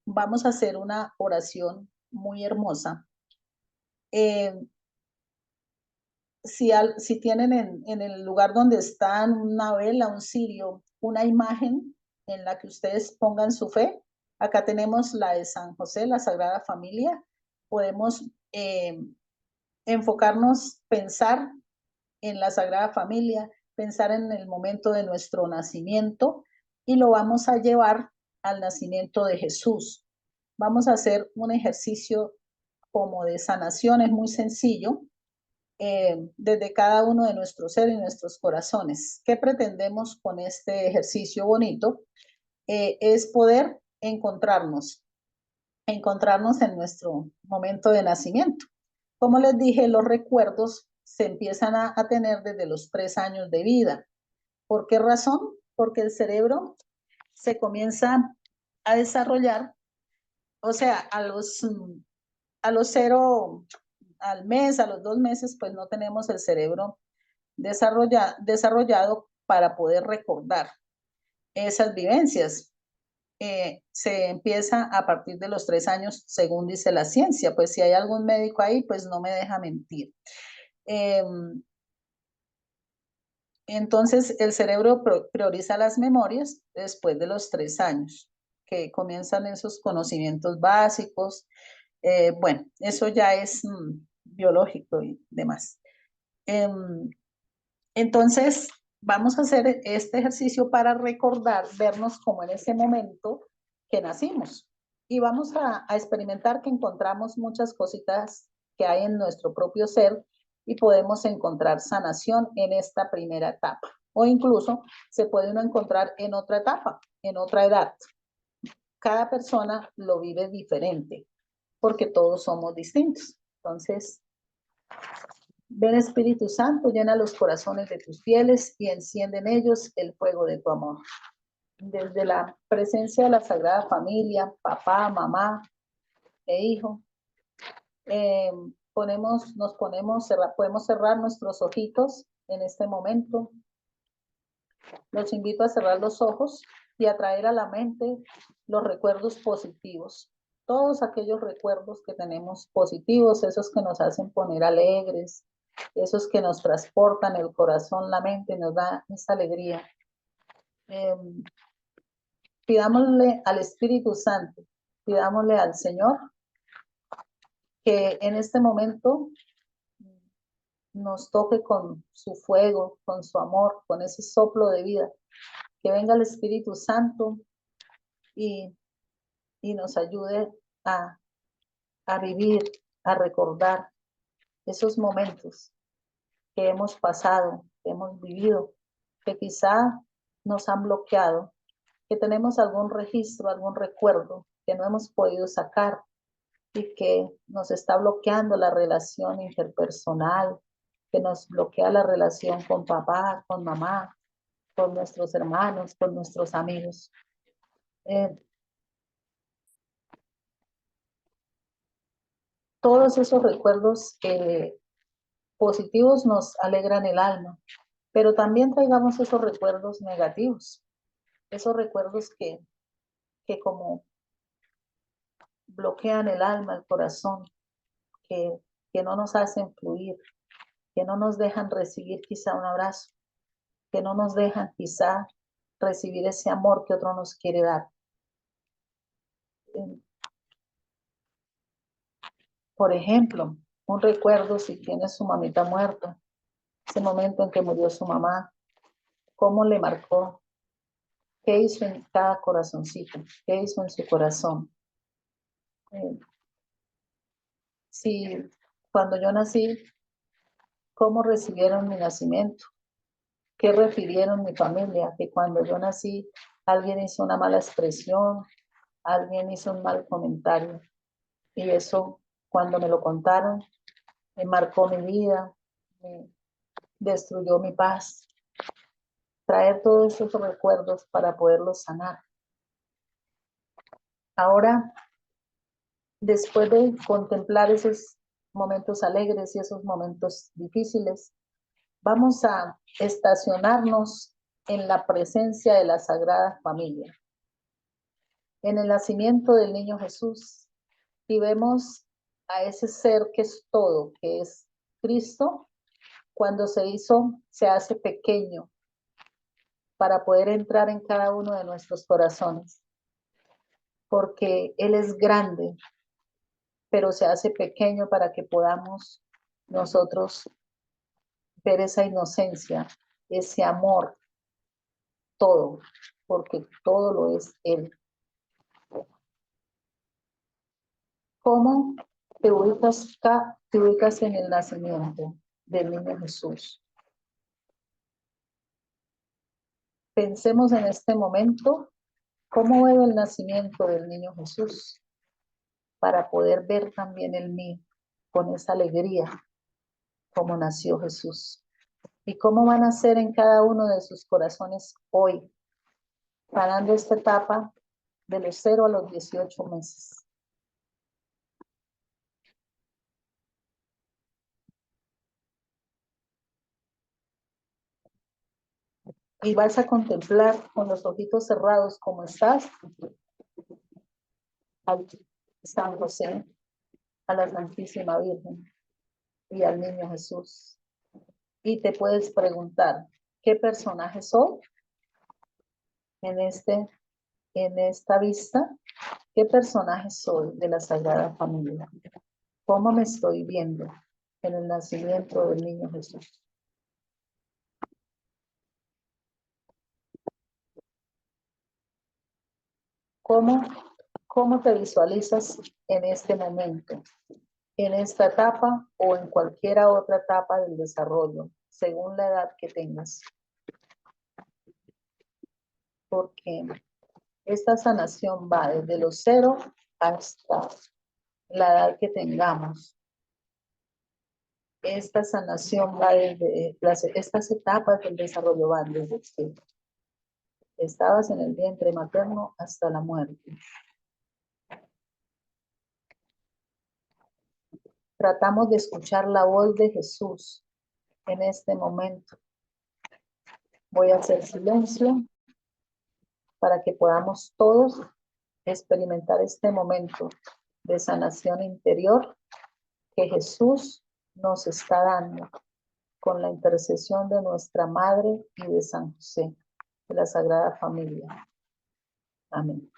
vamos a hacer una oración muy hermosa. Si tienen en el lugar donde están una vela, un cirio, una imagen en la que ustedes pongan su fe, acá tenemos la de San José, la Sagrada Familia, podemos enfocarnos, pensar en la Sagrada Familia, pensar en el momento de nuestro nacimiento y lo vamos a llevar al nacimiento de Jesús. Vamos a hacer un ejercicio como de sanación, es muy sencillo, desde cada uno de nuestros seres y nuestros corazones. ¿Qué pretendemos con este ejercicio bonito? Es poder encontrarnos en nuestro momento de nacimiento. Como les dije, los recuerdos se empiezan a tener desde los 3 años de vida. ¿Por qué razón? Porque el cerebro se comienza a desarrollar, o sea, a los 0 al mes, a los 2 meses, pues no tenemos el cerebro desarrollado para poder recordar esas vivencias. Se empieza a partir de los 3 años, según dice la ciencia. Pues si hay algún médico ahí, pues no me deja mentir. Entonces, el cerebro prioriza las memorias después de los 3 años, que comienzan esos conocimientos básicos. Bueno, eso ya es biológico y demás. Entonces, vamos a hacer este ejercicio para recordar, vernos como en ese momento que nacimos. Y vamos a experimentar que encontramos muchas cositas que hay en nuestro propio ser y podemos encontrar sanación en esta primera etapa. O incluso se puede uno encontrar en otra etapa, en otra edad. Cada persona lo vive diferente porque todos somos distintos. Entonces, ven Espíritu Santo, llena los corazones de tus fieles y enciende en ellos el fuego de tu amor. Desde la presencia de la Sagrada Familia, papá, mamá e hijo, podemos cerrar nuestros ojitos en este momento. Los invito a cerrar los ojos y a traer a la mente los recuerdos positivos. Todos aquellos recuerdos que tenemos positivos, esos que nos hacen poner alegres, esos que nos transportan el corazón, la mente, nos da esa alegría. Pidámosle al Espíritu Santo, pidámosle al Señor que en este momento nos toque con su fuego, con su amor, con ese soplo de vida. Que venga el Espíritu Santo y nos ayude a vivir, a recordar esos momentos que hemos pasado, que hemos vivido, que quizá nos han bloqueado, que tenemos algún registro, algún recuerdo que no hemos podido sacar y que nos está bloqueando la relación interpersonal, que nos bloquea la relación con papá, con mamá, con nuestros hermanos, con nuestros amigos. Todos esos recuerdos positivos nos alegran el alma, pero también traigamos esos recuerdos negativos, esos recuerdos que como bloquean el alma, el corazón, que no nos hacen fluir, que no nos dejan recibir quizá un abrazo, que no nos dejan quizá recibir ese amor que otro nos quiere dar. Por ejemplo, un recuerdo si tiene su mamita muerta, ese momento en que murió su mamá, cómo le marcó, qué hizo en cada corazoncito, qué hizo en su corazón. Si cuando yo nací, cómo recibieron mi nacimiento, ¿Qué refirieron mi familia? Que cuando yo nací, alguien hizo una mala expresión, alguien hizo un mal comentario. Y eso, cuando me lo contaron, me marcó mi vida, me destruyó mi paz. Traer todos esos recuerdos para poderlos sanar. Ahora, después de contemplar esos momentos alegres y esos momentos difíciles, vamos a estacionarnos en la presencia de la Sagrada Familia, en el nacimiento del niño Jesús, y vemos a ese ser que es todo, que es Cristo, cuando se hace pequeño para poder entrar en cada uno de nuestros corazones, porque Él es grande, pero se hace pequeño para que podamos nosotros ver esa inocencia, ese amor, todo, porque todo lo es Él. ¿Cómo te ubicas en el nacimiento del niño Jesús? Pensemos en este momento cómo veo el nacimiento del niño Jesús para poder ver también el mío con esa alegría como nació Jesús y cómo van a ser en cada uno de sus corazones hoy, parando esta etapa de los 0 a los 18 meses. Y vas a contemplar con los ojitos cerrados como estás al San José, a la Santísima Virgen y al niño Jesús. Y te puedes preguntar, ¿qué personaje soy en esta vista? ¿Qué personaje soy de la Sagrada Familia? ¿Cómo me estoy viendo en el nacimiento del niño Jesús? ¿Cómo te visualizas en este momento, en esta etapa o en cualquier otra etapa del desarrollo, según la edad que tengas? Porque esta sanación va desde los 0 hasta la edad que tengamos. Esta sanación va desde estas etapas del desarrollo van desde que estabas en el vientre materno hasta la muerte. Tratamos de escuchar la voz de Jesús en este momento. Voy a hacer silencio para que podamos todos experimentar este momento de sanación interior que Jesús nos está dando con la intercesión de nuestra Madre y de San José, de la Sagrada Familia. Amén.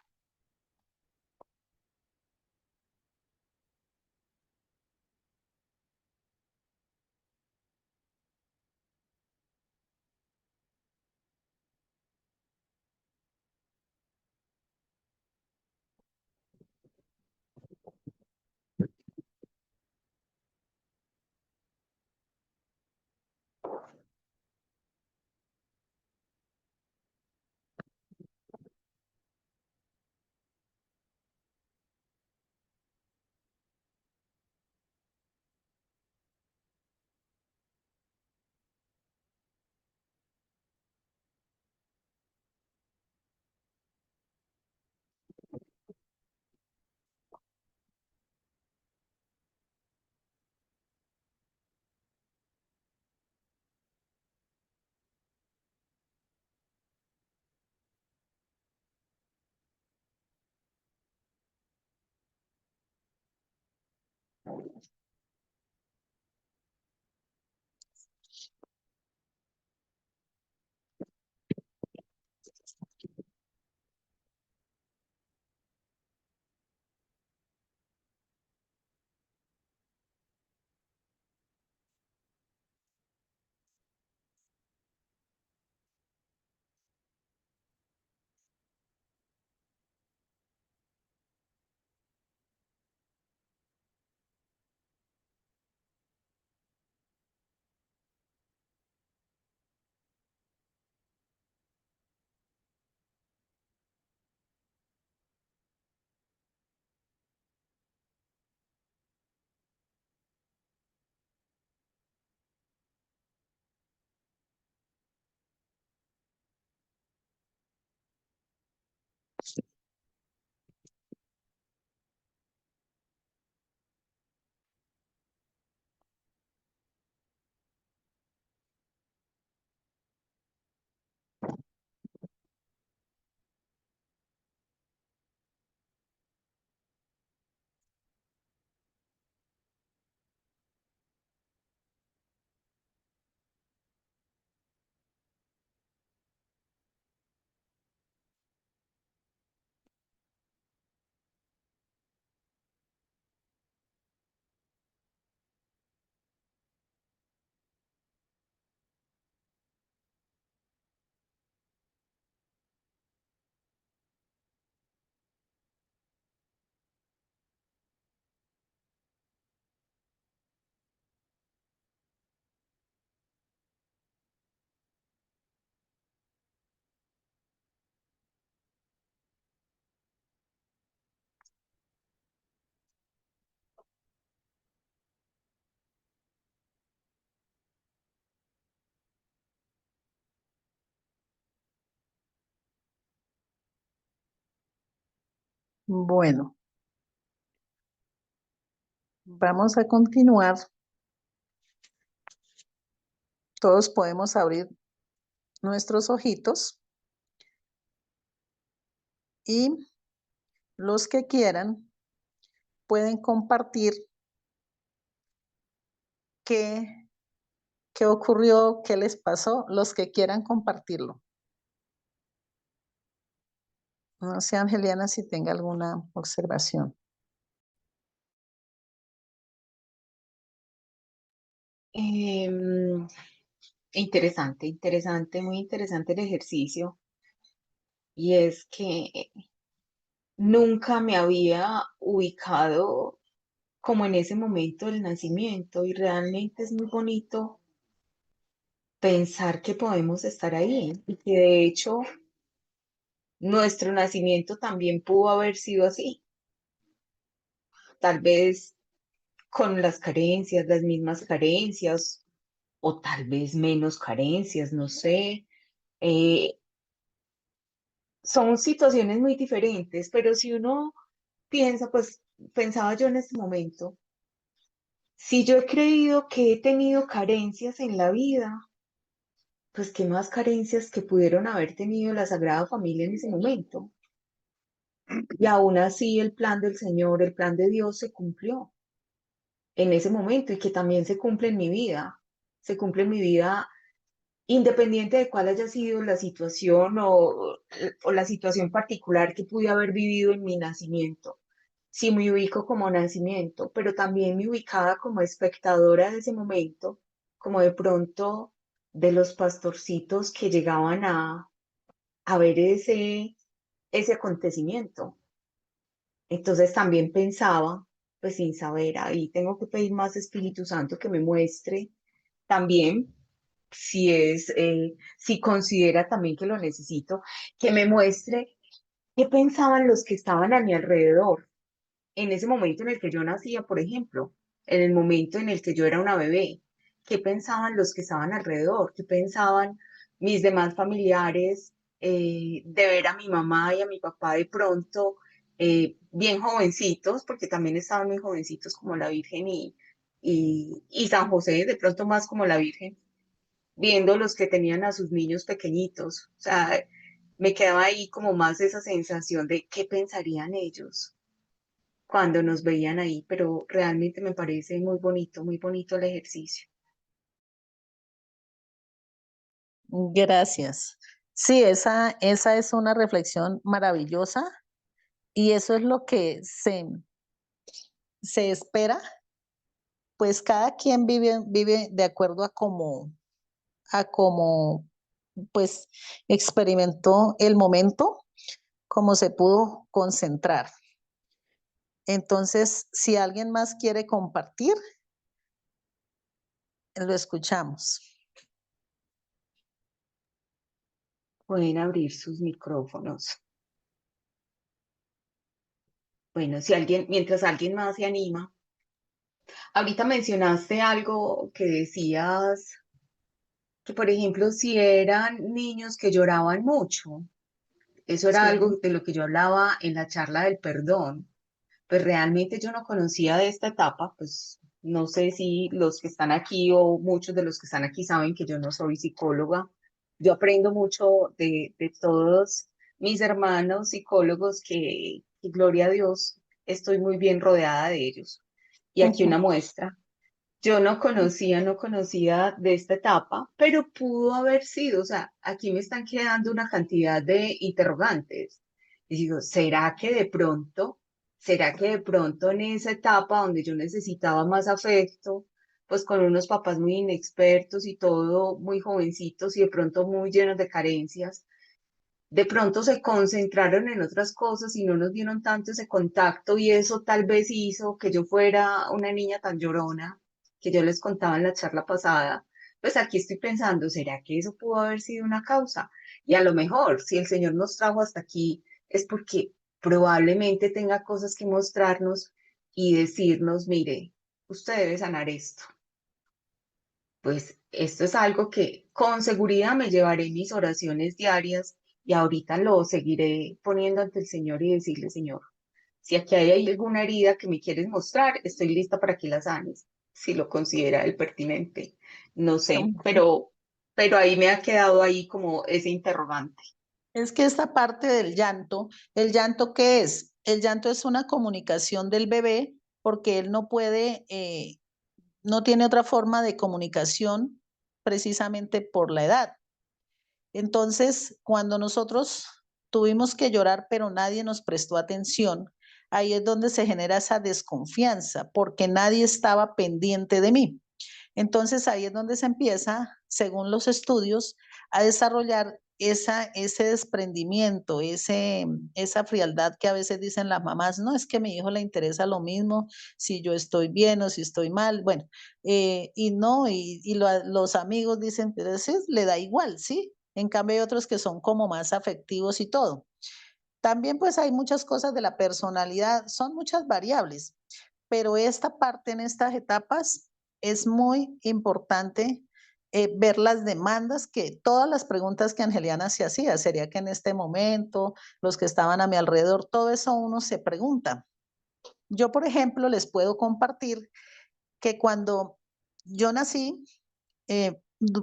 Bueno, vamos a continuar. Todos podemos abrir nuestros ojitos y los que quieran pueden compartir qué ocurrió, qué les pasó, los que quieran compartirlo. No sé, Angeliana, si tenga alguna observación. Interesante, interesante, muy interesante el ejercicio. Y es que nunca me había ubicado como en ese momento del nacimiento y realmente es muy bonito pensar que podemos estar ahí y que de hecho nuestro nacimiento también pudo haber sido así, tal vez con las carencias, las mismas carencias o tal vez menos carencias, no sé. Eh, Son situaciones muy diferentes, pero si uno piensa, pues pensaba yo en este momento, si yo he creído que he tenido carencias en la vida, pues qué más carencias que pudieron haber tenido la Sagrada Familia en ese momento. Y aún así el plan del Señor, el plan de Dios se cumplió en ese momento y que también se cumple en mi vida. Se cumple en mi vida independiente de cuál haya sido la situación o la situación particular que pude haber vivido en mi nacimiento. Sí me ubico como nacimiento, pero también me ubicaba como espectadora de ese momento, como de pronto de los pastorcitos que llegaban a ver ese acontecimiento. Entonces también pensaba, pues sin saber, ahí tengo que pedir más Espíritu Santo que me muestre también si considera también que lo necesito, que me muestre qué pensaban los que estaban a mi alrededor en ese momento en el que yo nacía, por ejemplo, en el momento en el que yo era una bebé, qué pensaban los que estaban alrededor, qué pensaban mis demás familiares de ver a mi mamá y a mi papá de pronto bien jovencitos, porque también estaban muy jovencitos como la Virgen y San José, de pronto más como la Virgen viendo los que tenían a sus niños pequeñitos. O sea, me quedaba ahí como más esa sensación de qué pensarían ellos cuando nos veían ahí, pero realmente me parece muy bonito el ejercicio. Gracias. Sí, esa es una reflexión maravillosa y eso es lo que se espera. Pues cada quien vive de acuerdo a cómo pues experimentó el momento, cómo se pudo concentrar. Entonces, si alguien más quiere compartir, lo escuchamos. Pueden abrir sus micrófonos. Bueno, si alguien, mientras alguien más se anima. Ahorita mencionaste algo que decías que, por ejemplo, si eran niños que lloraban mucho, eso era Sí. algo de lo que yo hablaba en la charla del perdón. Pues realmente yo no conocía de esta etapa, pues no sé si los que están aquí o muchos de los que están aquí saben que yo no soy psicóloga. Yo aprendo mucho de todos mis hermanos psicólogos que, gloria a Dios, estoy muy bien rodeada de ellos. Y aquí una muestra. Yo no conocía de esta etapa, pero pudo haber sido, o sea, aquí me están quedando una cantidad de interrogantes. Y digo, será que de pronto en esa etapa donde yo necesitaba más afecto, pues con unos papás muy inexpertos y todo, muy jovencitos y de pronto muy llenos de carencias, de pronto se concentraron en otras cosas y no nos dieron tanto ese contacto y eso tal vez hizo que yo fuera una niña tan llorona que yo les contaba en la charla pasada. Pues aquí estoy pensando, ¿será que eso pudo haber sido una causa? Y a lo mejor, si el Señor nos trajo hasta aquí, es porque probablemente tenga cosas que mostrarnos y decirnos, mire, usted debe sanar esto. Pues esto es algo que con seguridad me llevaré en mis oraciones diarias y ahorita lo seguiré poniendo ante el Señor y decirle, Señor, Si aquí hay alguna herida que me quieres mostrar, estoy lista para que la sanes, si lo considera el pertinente. No sé, pero ahí me ha quedado ahí como ese interrogante. Es que esta parte del llanto, ¿el llanto qué es? El llanto es una comunicación del bebé porque él no puede, no tiene otra forma de comunicación precisamente por la edad. Entonces, cuando nosotros tuvimos que llorar, pero nadie nos prestó atención, ahí es donde se genera esa desconfianza, porque nadie estaba pendiente de mí. Entonces, ahí es donde se empieza, según los estudios, a desarrollar ese desprendimiento, esa frialdad que a veces dicen las mamás, no, es que a mi hijo le interesa lo mismo si yo estoy bien o si estoy mal, bueno, y no, los amigos dicen, pero ese le da igual, ¿sí? En cambio hay otros que son como más afectivos y todo. También pues hay muchas cosas de la personalidad, son muchas variables, pero esta parte en estas etapas es muy importante ver las demandas que todas las preguntas que Angeliana se hacía, sería que en este momento, los que estaban a mi alrededor, todo eso uno se pregunta. Yo, por ejemplo, les puedo compartir que cuando yo nací,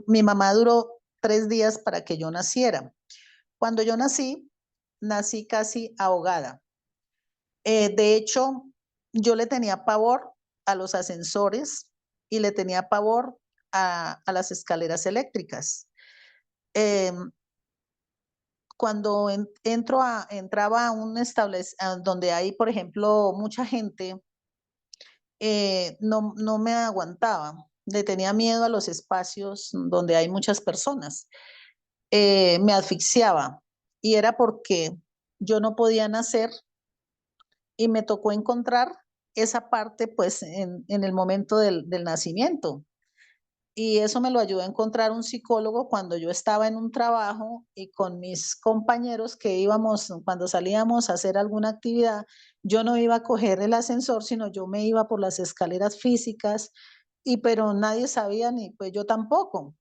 mi mamá duró 3 días para que yo naciera. Cuando yo nací, nací casi ahogada. De hecho, yo le tenía pavor a los ascensores y le tenía pavor a las escaleras eléctricas. Em, cuando entraba a un establecimiento donde hay, por ejemplo, mucha gente, no me aguantaba. Le tenía miedo a los espacios donde hay muchas personas. Me asfixiaba y era porque yo no podía nacer y me tocó encontrar esa parte pues en el momento del nacimiento. Y eso me lo ayudó a encontrar un psicólogo cuando yo estaba en un trabajo y con mis compañeros que íbamos, cuando salíamos a hacer alguna actividad, yo no iba a coger el ascensor, sino yo me iba por las escaleras físicas, y pero nadie sabía ni pues yo tampoco.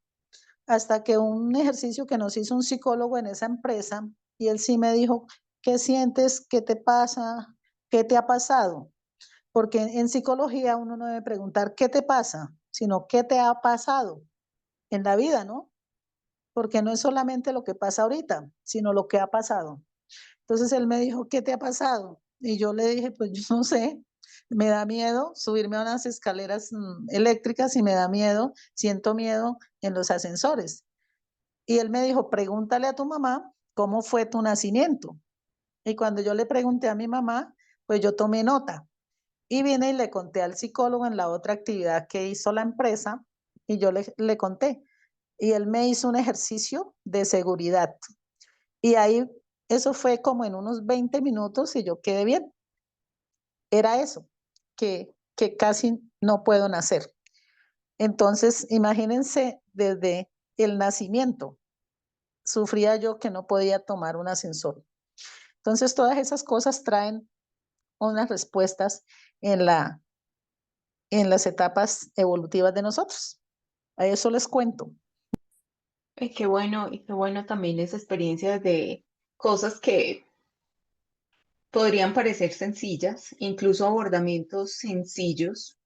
Hasta que un ejercicio que nos hizo un psicólogo en esa empresa, y él sí me dijo, ¿qué sientes? ¿Qué te pasa? ¿Qué te ha pasado? Porque en psicología uno no debe preguntar qué te pasa, sino qué te ha pasado en la vida, ¿no? Porque no es solamente lo que pasa ahorita, sino lo que ha pasado. Entonces él me dijo, ¿qué te ha pasado? Y yo le dije, pues yo no sé, me da miedo subirme a unas escaleras eléctricas y me da miedo, siento miedo en los ascensores. Y él me dijo, pregúntale a tu mamá cómo fue tu nacimiento. Y cuando yo le pregunté a mi mamá, pues yo tomé nota. Y vine y le conté al psicólogo en la otra actividad que hizo la empresa, y yo le conté. Y él me hizo un ejercicio de seguridad. Y ahí, eso fue como en unos 20 minutos y yo quedé bien. Era eso, que casi no puedo nacer. Entonces, imagínense, desde el nacimiento, sufría yo que no podía tomar un ascensor. Entonces, todas esas cosas traen unas respuestas en en las etapas evolutivas de nosotros. A eso les cuento. Y qué bueno también esa experiencia de cosas que podrían parecer sencillas, incluso abordamientos sencillos.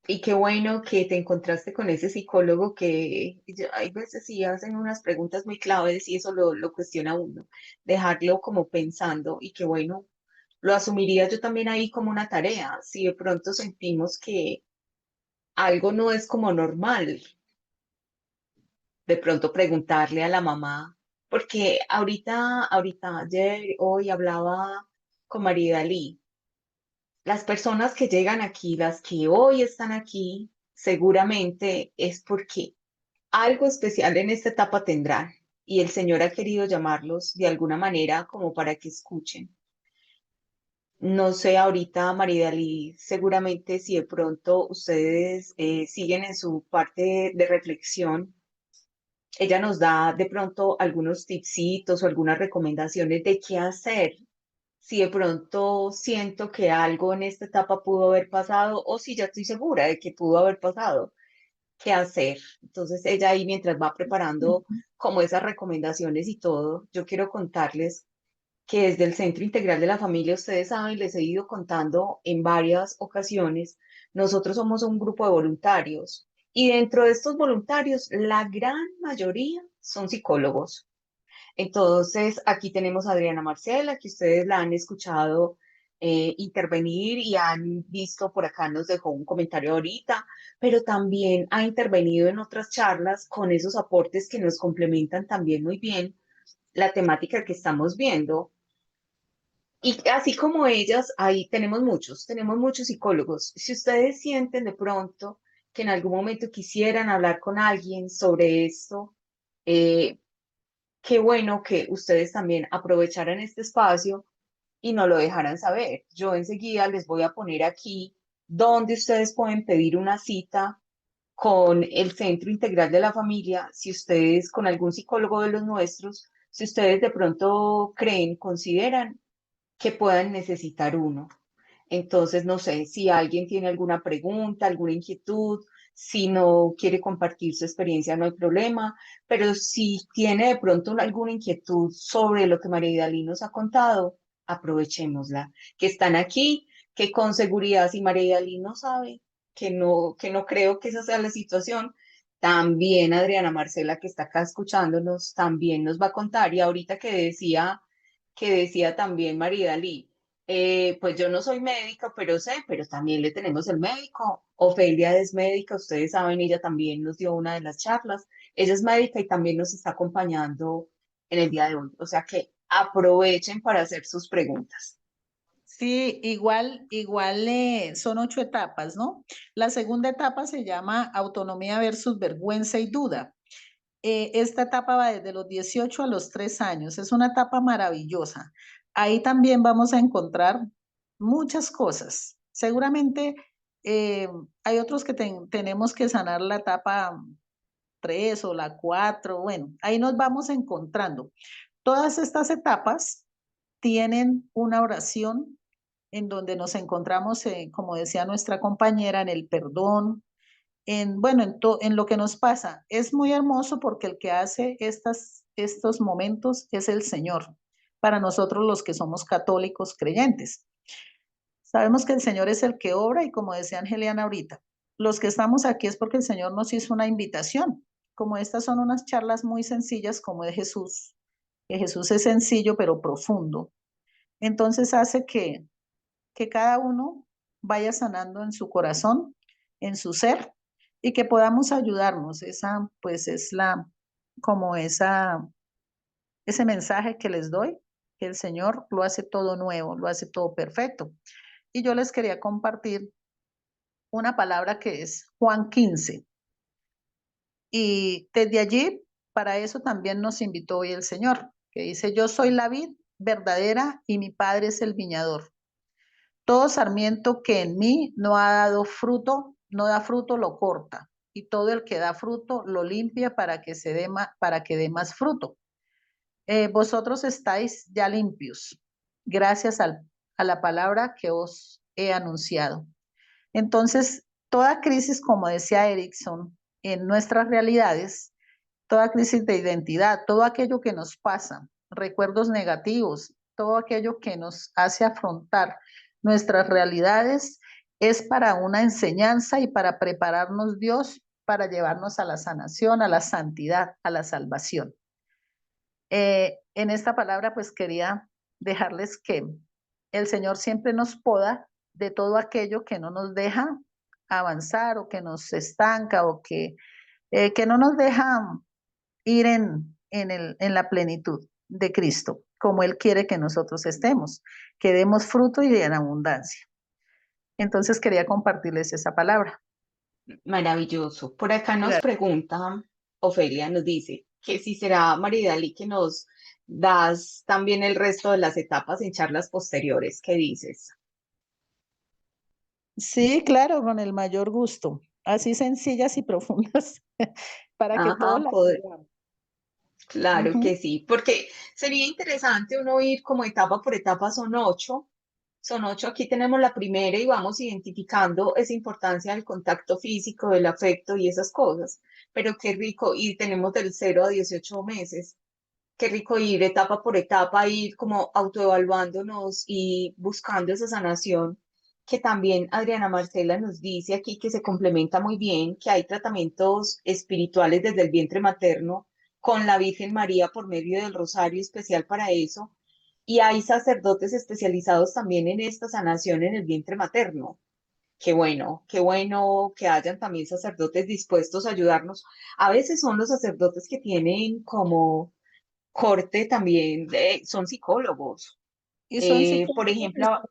Y qué bueno que te encontraste con ese psicólogo que hay veces sí hacen unas preguntas muy claves y eso lo cuestiona a uno, dejarlo como pensando y qué bueno, lo asumiría yo también ahí como una tarea, si de pronto sentimos que algo no es como normal, de pronto preguntarle a la mamá, porque ayer, hoy hablaba con María Dalí. Las personas que llegan aquí, las que hoy están aquí, seguramente es porque algo especial en esta etapa tendrán y el Señor ha querido llamarlos de alguna manera como para que escuchen. No sé, ahorita Maridalí, seguramente si de pronto ustedes siguen en su parte de reflexión, ella nos da de pronto algunos tipsitos o algunas recomendaciones de qué hacer si de pronto siento que algo en esta etapa pudo haber pasado o si ya estoy segura de que pudo haber pasado, qué hacer. Entonces ella ahí mientras va preparando como esas recomendaciones y todo, yo quiero contarles que desde el Centro Integral de la Familia, ustedes saben, les he ido contando en varias ocasiones, nosotros somos un grupo de voluntarios y dentro de estos voluntarios, la gran mayoría son psicólogos. Entonces, aquí tenemos a Adriana Marcela, que ustedes la han escuchado intervenir y han visto por acá, nos dejó un comentario ahorita, pero también ha intervenido en otras charlas con esos aportes que nos complementan también muy bien la temática que estamos viendo. Y así como ellas, ahí tenemos muchos psicólogos. Si ustedes sienten de pronto que en algún momento quisieran hablar con alguien sobre esto, eh, qué bueno que ustedes también aprovecharan este espacio y nos lo dejaran saber. Yo enseguida les voy a poner aquí donde ustedes pueden pedir una cita con el Centro Integral de la Familia, si ustedes, con algún psicólogo de los nuestros, si ustedes de pronto creen, consideran que puedan necesitar uno. Entonces, no sé si alguien tiene alguna pregunta, alguna inquietud, si no quiere compartir su experiencia, no hay problema, pero si tiene de pronto alguna inquietud sobre lo que María Idalí nos ha contado, aprovechémosla, que están aquí, que con seguridad si María Idalí no sabe, que no creo que esa sea la situación, también Adriana Marcela, que está acá escuchándonos, también nos va a contar. Y ahorita que decía también María Dalí, pues yo no soy médica, pero sé, pero también le tenemos el médico. Ofelia es médica, ustedes saben, ella también nos dio una de las charlas. Ella es médica y también nos está acompañando en el día de hoy. O sea que aprovechen para hacer sus preguntas. Sí, igual son 8 etapas, ¿no? La segunda etapa se llama autonomía versus vergüenza y duda. Esta etapa va desde los 18 a los 3 años. Es una etapa maravillosa. Ahí también vamos a encontrar muchas cosas. Seguramente hay otros que tenemos que sanar la etapa 3 o la 4. Bueno, ahí nos vamos encontrando. Todas estas etapas tienen una oración en donde nos encontramos, como decía nuestra compañera, en el perdón, bueno, en lo que nos pasa. Es muy hermoso porque el que hace estos momentos es el Señor, para nosotros los que somos católicos creyentes. Sabemos que el Señor es el que obra y como decía Angeliana ahorita, los que estamos aquí es porque el Señor nos hizo una invitación. Como estas son unas charlas muy sencillas como de Jesús, que Jesús es sencillo pero profundo, entonces hace que cada uno vaya sanando en su corazón, en su ser, y que podamos ayudarnos. Esa, pues, es como ese mensaje que les doy, que el Señor lo hace todo nuevo, lo hace todo perfecto. Y yo les quería compartir una palabra que es Juan 15. Y desde allí, para eso también nos invitó hoy el Señor, que dice, yo soy la vid verdadera y mi Padre es el viñador. Todo sarmiento que en mí no ha dado fruto, no da fruto, lo corta. Y todo el que da fruto lo limpia para que para que dé más fruto. Vosotros estáis ya limpios, gracias a la palabra que os he anunciado. Entonces, toda crisis, como decía Erickson, en nuestras realidades, toda crisis de identidad, todo aquello que nos pasa, recuerdos negativos, todo aquello que nos hace afrontar nuestras realidades, es para una enseñanza y para prepararnos Dios para llevarnos a la sanación, a la santidad, a la salvación. En esta palabra, pues quería dejarles que el Señor siempre nos poda de todo aquello que no nos deja avanzar o que nos estanca o que no nos deja ir en la plenitud de Cristo, como Él quiere que nosotros estemos, que demos fruto y en abundancia. Entonces quería compartirles esa palabra. Maravilloso. Por acá nos Gracias. pregunta, Ofelia nos dice que si será María Dalí que nos das también el resto de las etapas en charlas posteriores. ¿Qué dices? Sí, claro, con el mayor gusto. Así sencillas y profundas para que todos Ajá, las veamos. claro Ujú. que sí, porque sería interesante uno ir como etapa por etapa, son ocho, aquí tenemos la primera y vamos identificando esa importancia del contacto físico, del afecto y esas cosas, pero qué rico, y tenemos del 0 a 18 meses. qué rico ir etapa por etapa, ir como autoevaluándonos y buscando esa sanación, que también Adriana Marcela nos dice aquí que se complementa muy bien, que hay tratamientos espirituales desde el vientre materno con la Virgen María por medio del rosario especial para eso, y hay sacerdotes especializados también en esta sanación en el vientre materno. Qué bueno que hayan también sacerdotes dispuestos a ayudarnos. A veces son los sacerdotes que tienen como corte también, son psicólogos. Y son Por psicólogos, ejemplo,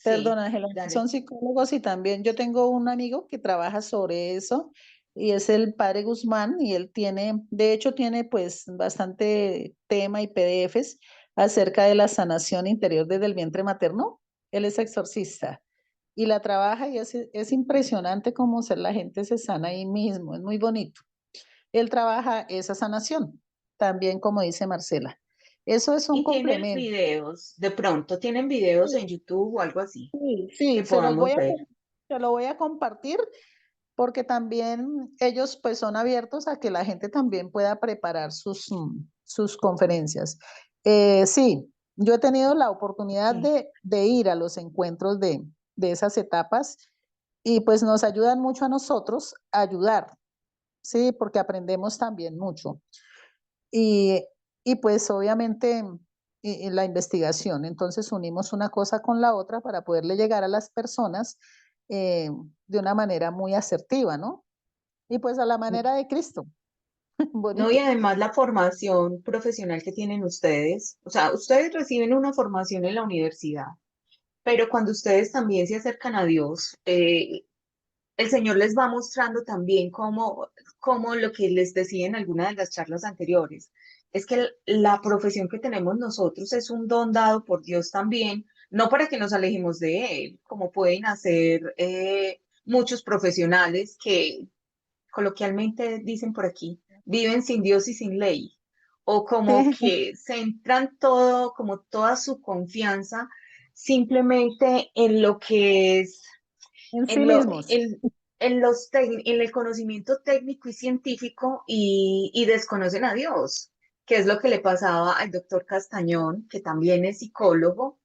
perdón, sí, Ángela, dale. son psicólogos y también yo tengo un amigo que trabaja sobre eso y es el padre Guzmán y él tiene, de hecho tiene pues bastante tema y PDFs acerca de la sanación interior desde el vientre materno. Él es exorcista y la trabaja y es impresionante cómo la gente se sana ahí mismo, es muy bonito. Él trabaja esa sanación, también como dice Marcela. Eso es un Y tienen complemento. videos, de pronto, tienen videos en YouTube o algo así Sí, que sí, podamos ver. se lo voy a compartir porque también ellos pues son abiertos a que la gente también pueda preparar sus conferencias. Sí, yo he tenido la oportunidad Ok. de ir a los encuentros de esas etapas y pues nos ayudan mucho a nosotros a ayudar, sí, porque aprendemos también mucho. Y, y pues obviamente la investigación, entonces unimos una cosa con la otra para poderle llegar a las personas de una manera muy asertiva, ¿no? Y pues a la manera de Cristo. No, y Bonito. además la formación profesional que tienen ustedes, o sea, ustedes reciben una formación en la universidad, pero cuando ustedes también se acercan a Dios, el Señor les va mostrando también cómo lo que les decía en alguna de las charlas anteriores, es que la profesión que tenemos nosotros es un don dado por Dios también, no para que nos alejemos de Él, como pueden hacer muchos profesionales que coloquialmente dicen por aquí, viven sin Dios y sin ley, o como Sí, que centran todo, como toda su confianza simplemente en lo que es en sí en, lo, mismos. en el conocimiento técnico y científico y desconocen a Dios, que es lo que le pasaba al doctor Castañón, que también es psicólogo.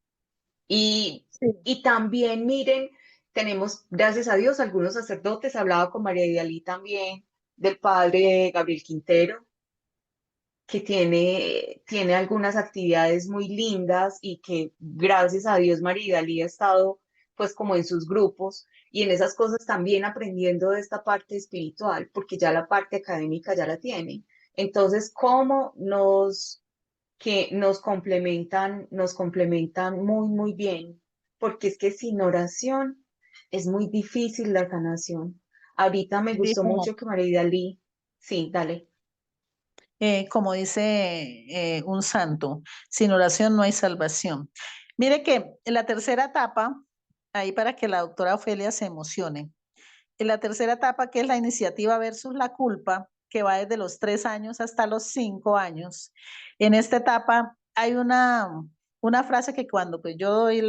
Y, Sí. y también, miren, tenemos, gracias a Dios, algunos sacerdotes, hablaba con María Idalí también, del padre Gabriel Quintero, que tiene algunas actividades muy lindas y que gracias a Dios María Dalí ha estado pues como en sus grupos y en esas cosas también aprendiendo de esta parte espiritual, porque ya la parte académica ya la tiene. Entonces, ¿cómo que nos complementan muy, muy bien? Porque es que sin oración es muy difícil la sanación. Ahorita me gustó Dijo, mucho que María Dalí, sí, dale. como dice un santo, sin oración no hay salvación. Mire que en la tercera etapa, ahí para que la doctora Ofelia se emocione, en la tercera etapa, que es la iniciativa versus la culpa, que va desde los 3 años hasta los 5 años. En esta etapa hay una frase que cuando pues, yo doy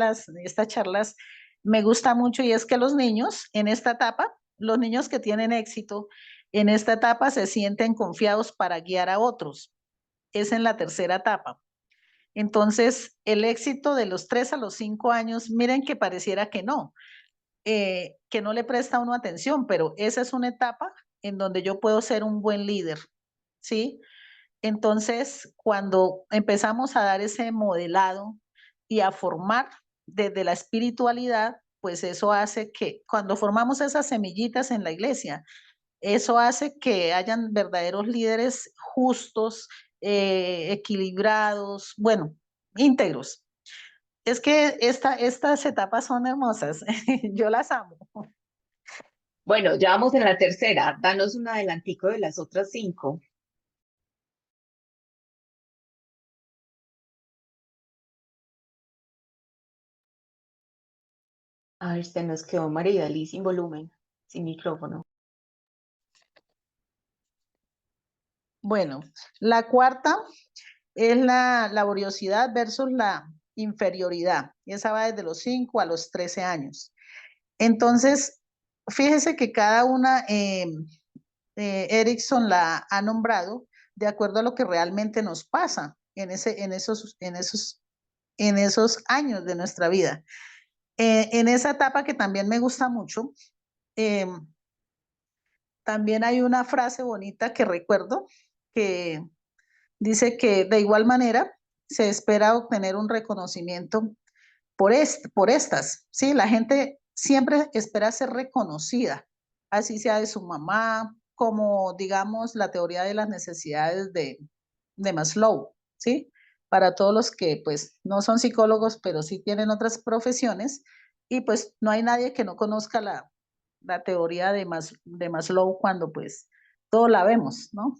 estas charlas me gusta mucho y es que los niños en esta etapa, los niños que tienen éxito en esta etapa se sienten confiados para guiar a otros. Es en la tercera etapa. Entonces, el éxito de los 3 a los 5 años, miren que pareciera que no le presta a uno atención, pero esa es una etapa en donde yo puedo ser un buen líder, ¿sí? Entonces, cuando empezamos a dar ese modelado y a formar desde la espiritualidad, pues eso hace que cuando formamos esas semillitas en la iglesia, eso hace que hayan verdaderos líderes justos, equilibrados, bueno, íntegros. Es que estas etapas son hermosas, yo las amo. Bueno, ya vamos en la tercera. Danos un adelantico de las otras cinco. A ver, se nos quedó María Dalí sin volumen, sin micrófono. Bueno, la cuarta es la laboriosidad versus la inferioridad. Y esa va desde los 5 a los 13 años. Entonces, fíjese que cada una, Erickson la ha nombrado de acuerdo a lo que realmente nos pasa en esos años de nuestra vida. En esa etapa que también me gusta mucho, eh, también hay una frase bonita que recuerdo que dice que de igual manera se espera obtener un reconocimiento por estas, ¿sí? La gente siempre espera ser reconocida, así sea de su mamá, como digamos la teoría de las necesidades de Maslow, ¿sí? Para todos los que pues no son psicólogos, pero sí tienen otras profesiones, y pues no hay nadie que no conozca la teoría de Maslow cuando pues todo la vemos, ¿no?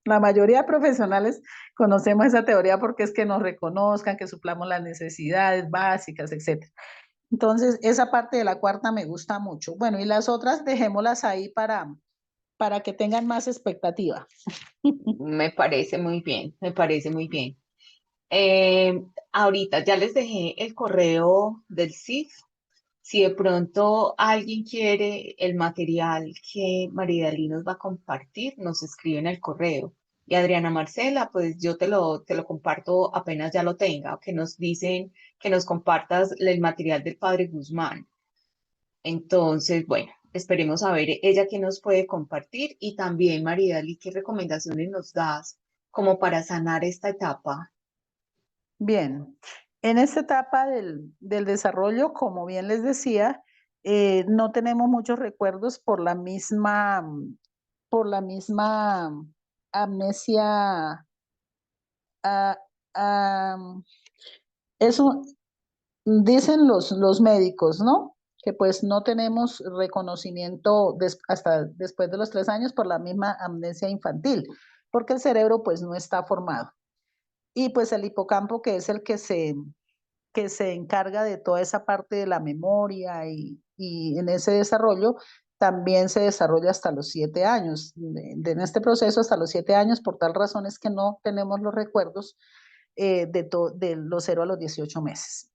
La mayoría de profesionales conocemos esa teoría porque es que nos reconozcan, que suplamos las necesidades básicas, etc. Entonces, esa parte de la cuarta me gusta mucho. Bueno, y las otras dejémoslas ahí para que tengan más expectativa. Me parece muy bien, me parece muy bien. Ahorita ya les dejé el correo del CIF. Si de pronto alguien quiere el material que María Dalí nos va a compartir, nos escribe en el correo. Y Adriana Marcela, pues yo te lo comparto apenas ya lo tenga, que nos dicen que nos compartas el material del padre Guzmán. Entonces, bueno, esperemos a ver ella qué nos puede compartir y también María Dalí, qué recomendaciones nos das como para sanar esta etapa. Bien, en esta etapa del desarrollo, como bien les decía, no tenemos muchos recuerdos por la misma amnesia. ah, ah, Eso dicen los médicos, ¿no? Que pues no tenemos reconocimiento hasta después de los 3 años por la misma amnesia infantil, porque el cerebro pues no está formado. Y pues el hipocampo, que es el que se encarga de toda esa parte de la memoria y en ese desarrollo, también se desarrolla hasta los 7 años. En este proceso hasta los 7 años, por tal razón es que no tenemos los recuerdos de los 0 a los 18 meses.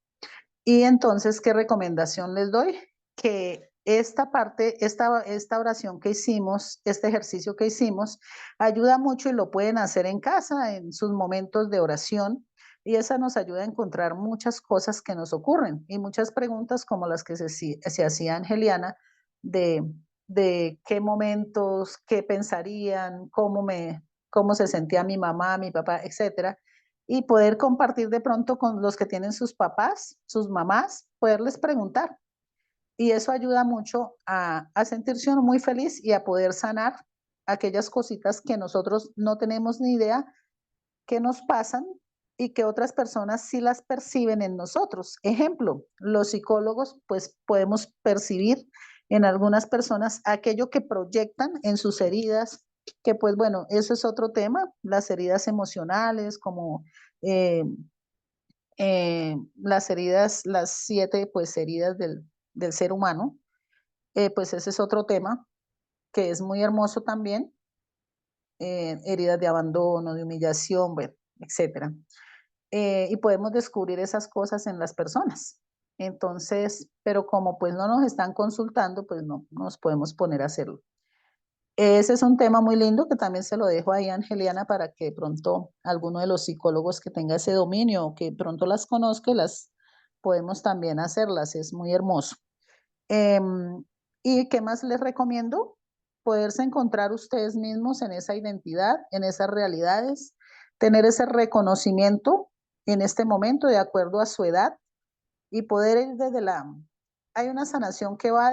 Y entonces, ¿qué recomendación les doy? Que esta parte, esta oración que hicimos, este ejercicio que hicimos, ayuda mucho y lo pueden hacer en casa, en sus momentos de oración. Y esa nos ayuda a encontrar muchas cosas que nos ocurren y muchas preguntas como las que se hacía Angeliana de, de qué momentos, qué pensarían, cómo se sentía mi mamá, mi papá, etcétera, y poder compartir de pronto con los que tienen sus papás, sus mamás, poderles preguntar. Y eso ayuda mucho a sentirse uno muy feliz y a poder sanar aquellas cositas que nosotros no tenemos ni idea que nos pasan y que otras personas sí las perciben en nosotros. Ejemplo, los psicólogos pues podemos percibir en algunas personas aquello que proyectan en sus heridas, que pues bueno, eso es otro tema, las heridas emocionales, como eh, las heridas, las 7 pues heridas del ser humano, pues ese es otro tema que es muy hermoso también, heridas de abandono, de humillación, bueno, etcétera. Y podemos descubrir esas cosas en las personas. Entonces, pero como pues no nos están consultando, pues no nos podemos poner a hacerlo. Ese es un tema muy lindo que también se lo dejo ahí a Angeliana para que pronto alguno de los psicólogos que tenga ese dominio o que pronto las conozca, las podemos también hacerlas. Es muy hermoso. ¿Y qué más les recomiendo? Poderse encontrar ustedes mismos en esa identidad, en esas realidades, tener ese reconocimiento en este momento de acuerdo a su edad y poder ir hay una sanación que va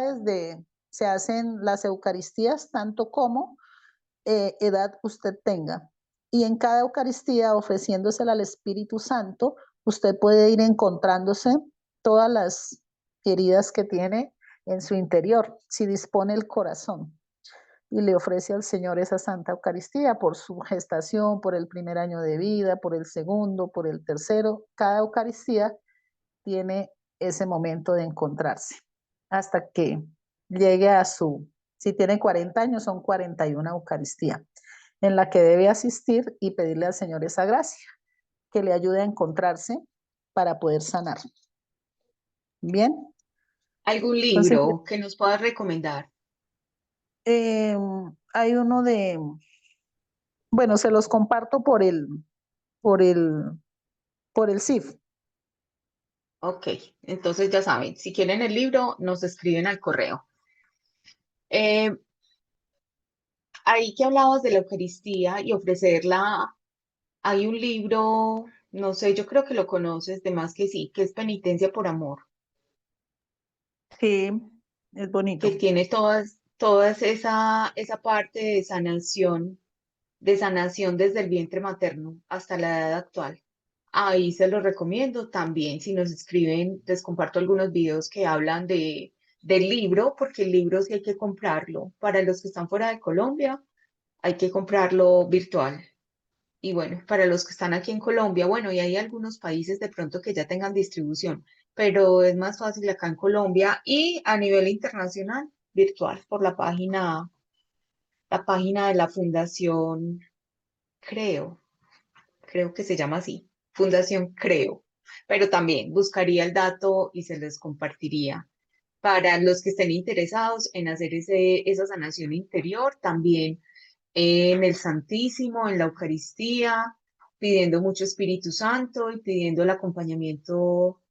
se hacen las Eucaristías tanto como edad usted tenga. Y en cada Eucaristía, ofreciéndosela al Espíritu Santo, usted puede ir encontrándose todas las heridas que tiene en su interior, si dispone el corazón y le ofrece al Señor esa Santa Eucaristía por su gestación, por el primer año de vida, por el segundo, por el tercero. Cada Eucaristía tiene ese momento de encontrarse hasta que llegue si tiene 40 años, son 41 Eucaristía, en la que debe asistir y pedirle al Señor esa gracia, que le ayude a encontrarse para poder sanar. Bien, ¿Algún entonces libro que nos puedas recomendar? hay uno Bueno, se los comparto por el CIF. Ok, entonces ya saben, si quieren el libro, nos escriben al correo. Ahí que hablabas de la Eucaristía y ofrecerla, hay un libro, no sé, yo creo que lo conoces, de más que sí, que es Penitencia por Amor, Sí, es que bonito. tiene todas esa parte de sanación desde el vientre materno hasta la edad actual. Ahí se los recomiendo también. Si nos escriben, les comparto algunos videos que hablan del libro, porque el libro sí hay que comprarlo. Para los que están fuera de Colombia, hay que comprarlo virtual. Y bueno, para los que están aquí en Colombia, bueno, y hay algunos países de pronto que ya tengan distribución, pero es más fácil acá en Colombia y a nivel internacional, virtual, por la página de la Fundación Creo. Creo que se llama así, Fundación Creo, pero también buscaría el dato y se les compartiría. Para los que estén interesados en hacer esa sanación interior, también en el Santísimo, en la Eucaristía, pidiendo mucho Espíritu Santo y pidiendo el acompañamiento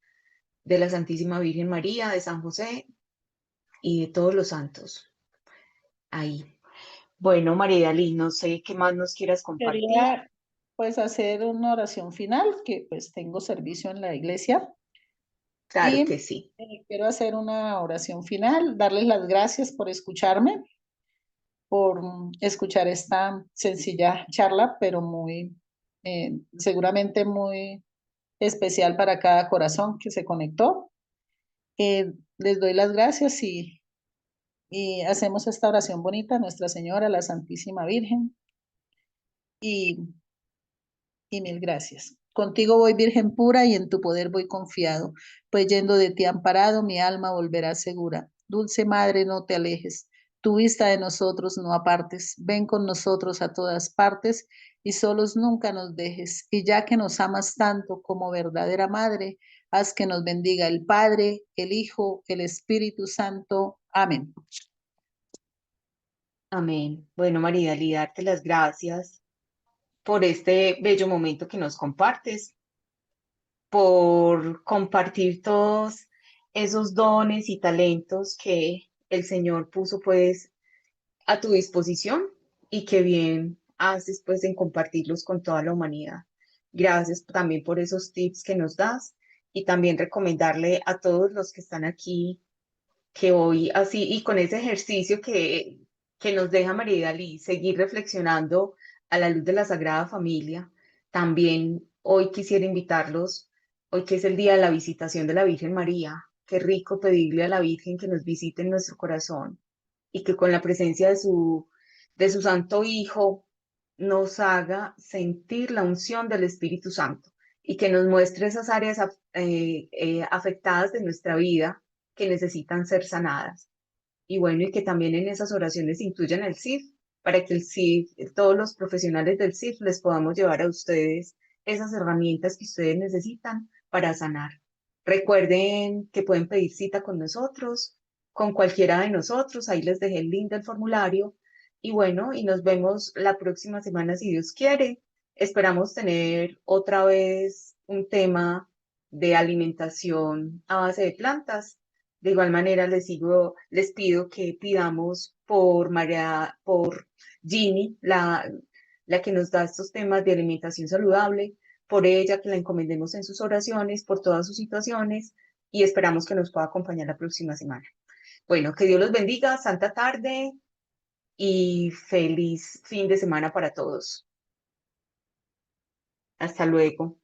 de la Santísima Virgen María, de San José y de todos los santos. Ahí. Bueno, María Dalí, no sé qué más nos quieras compartir. Quería pues hacer una oración final, que pues tengo servicio en la iglesia Claro y que sí. quiero hacer una oración final, darles las gracias por escucharme, por escuchar esta sencilla charla, pero muy, seguramente muy especial para cada corazón que se conectó. Les doy las gracias y hacemos esta oración bonita a Nuestra Señora, la Santísima Virgen, y mil gracias. Contigo voy, Virgen pura, y en tu poder voy confiado, pues yendo de ti amparado, mi alma volverá segura. Dulce Madre, no te alejes, tu vista de nosotros no apartes, ven con nosotros a todas partes, y solos nunca nos dejes. Y ya que nos amas tanto como verdadera Madre, haz que nos bendiga el Padre, el Hijo, el Espíritu Santo. Amén. Amén. Bueno, María Dalí, darte las gracias por este bello momento que nos compartes, por compartir todos esos dones y talentos que el Señor puso pues a tu disposición y que bien haces pues en compartirlos con toda la humanidad. Gracias también por esos tips que nos das y también recomendarle a todos los que están aquí que hoy así y con ese ejercicio que nos deja María Dalí, seguir reflexionando a la luz de la Sagrada Familia, también hoy quisiera invitarlos, hoy que es el día de la visitación de la Virgen María, qué rico pedirle a la Virgen que nos visite en nuestro corazón y que con la presencia de su Santo Hijo nos haga sentir la unción del Espíritu Santo y que nos muestre esas áreas afectadas de nuestra vida que necesitan ser sanadas. Y bueno, y que también en esas oraciones incluyan el CIF, para que el CIF, todos los profesionales del CIF les podamos llevar a ustedes esas herramientas que ustedes necesitan para sanar. Recuerden que pueden pedir cita con nosotros, con cualquiera de nosotros, ahí les dejé el link del formulario. Y bueno, y nos vemos la próxima semana si Dios quiere. Esperamos tener otra vez un tema de alimentación a base de plantas. De igual manera, les pido que pidamos por Ginny, la que nos da estos temas de alimentación saludable, por ella, que la encomendemos en sus oraciones, por todas sus situaciones, y esperamos que nos pueda acompañar la próxima semana. Bueno, que Dios los bendiga, santa tarde y feliz fin de semana para todos. Hasta luego.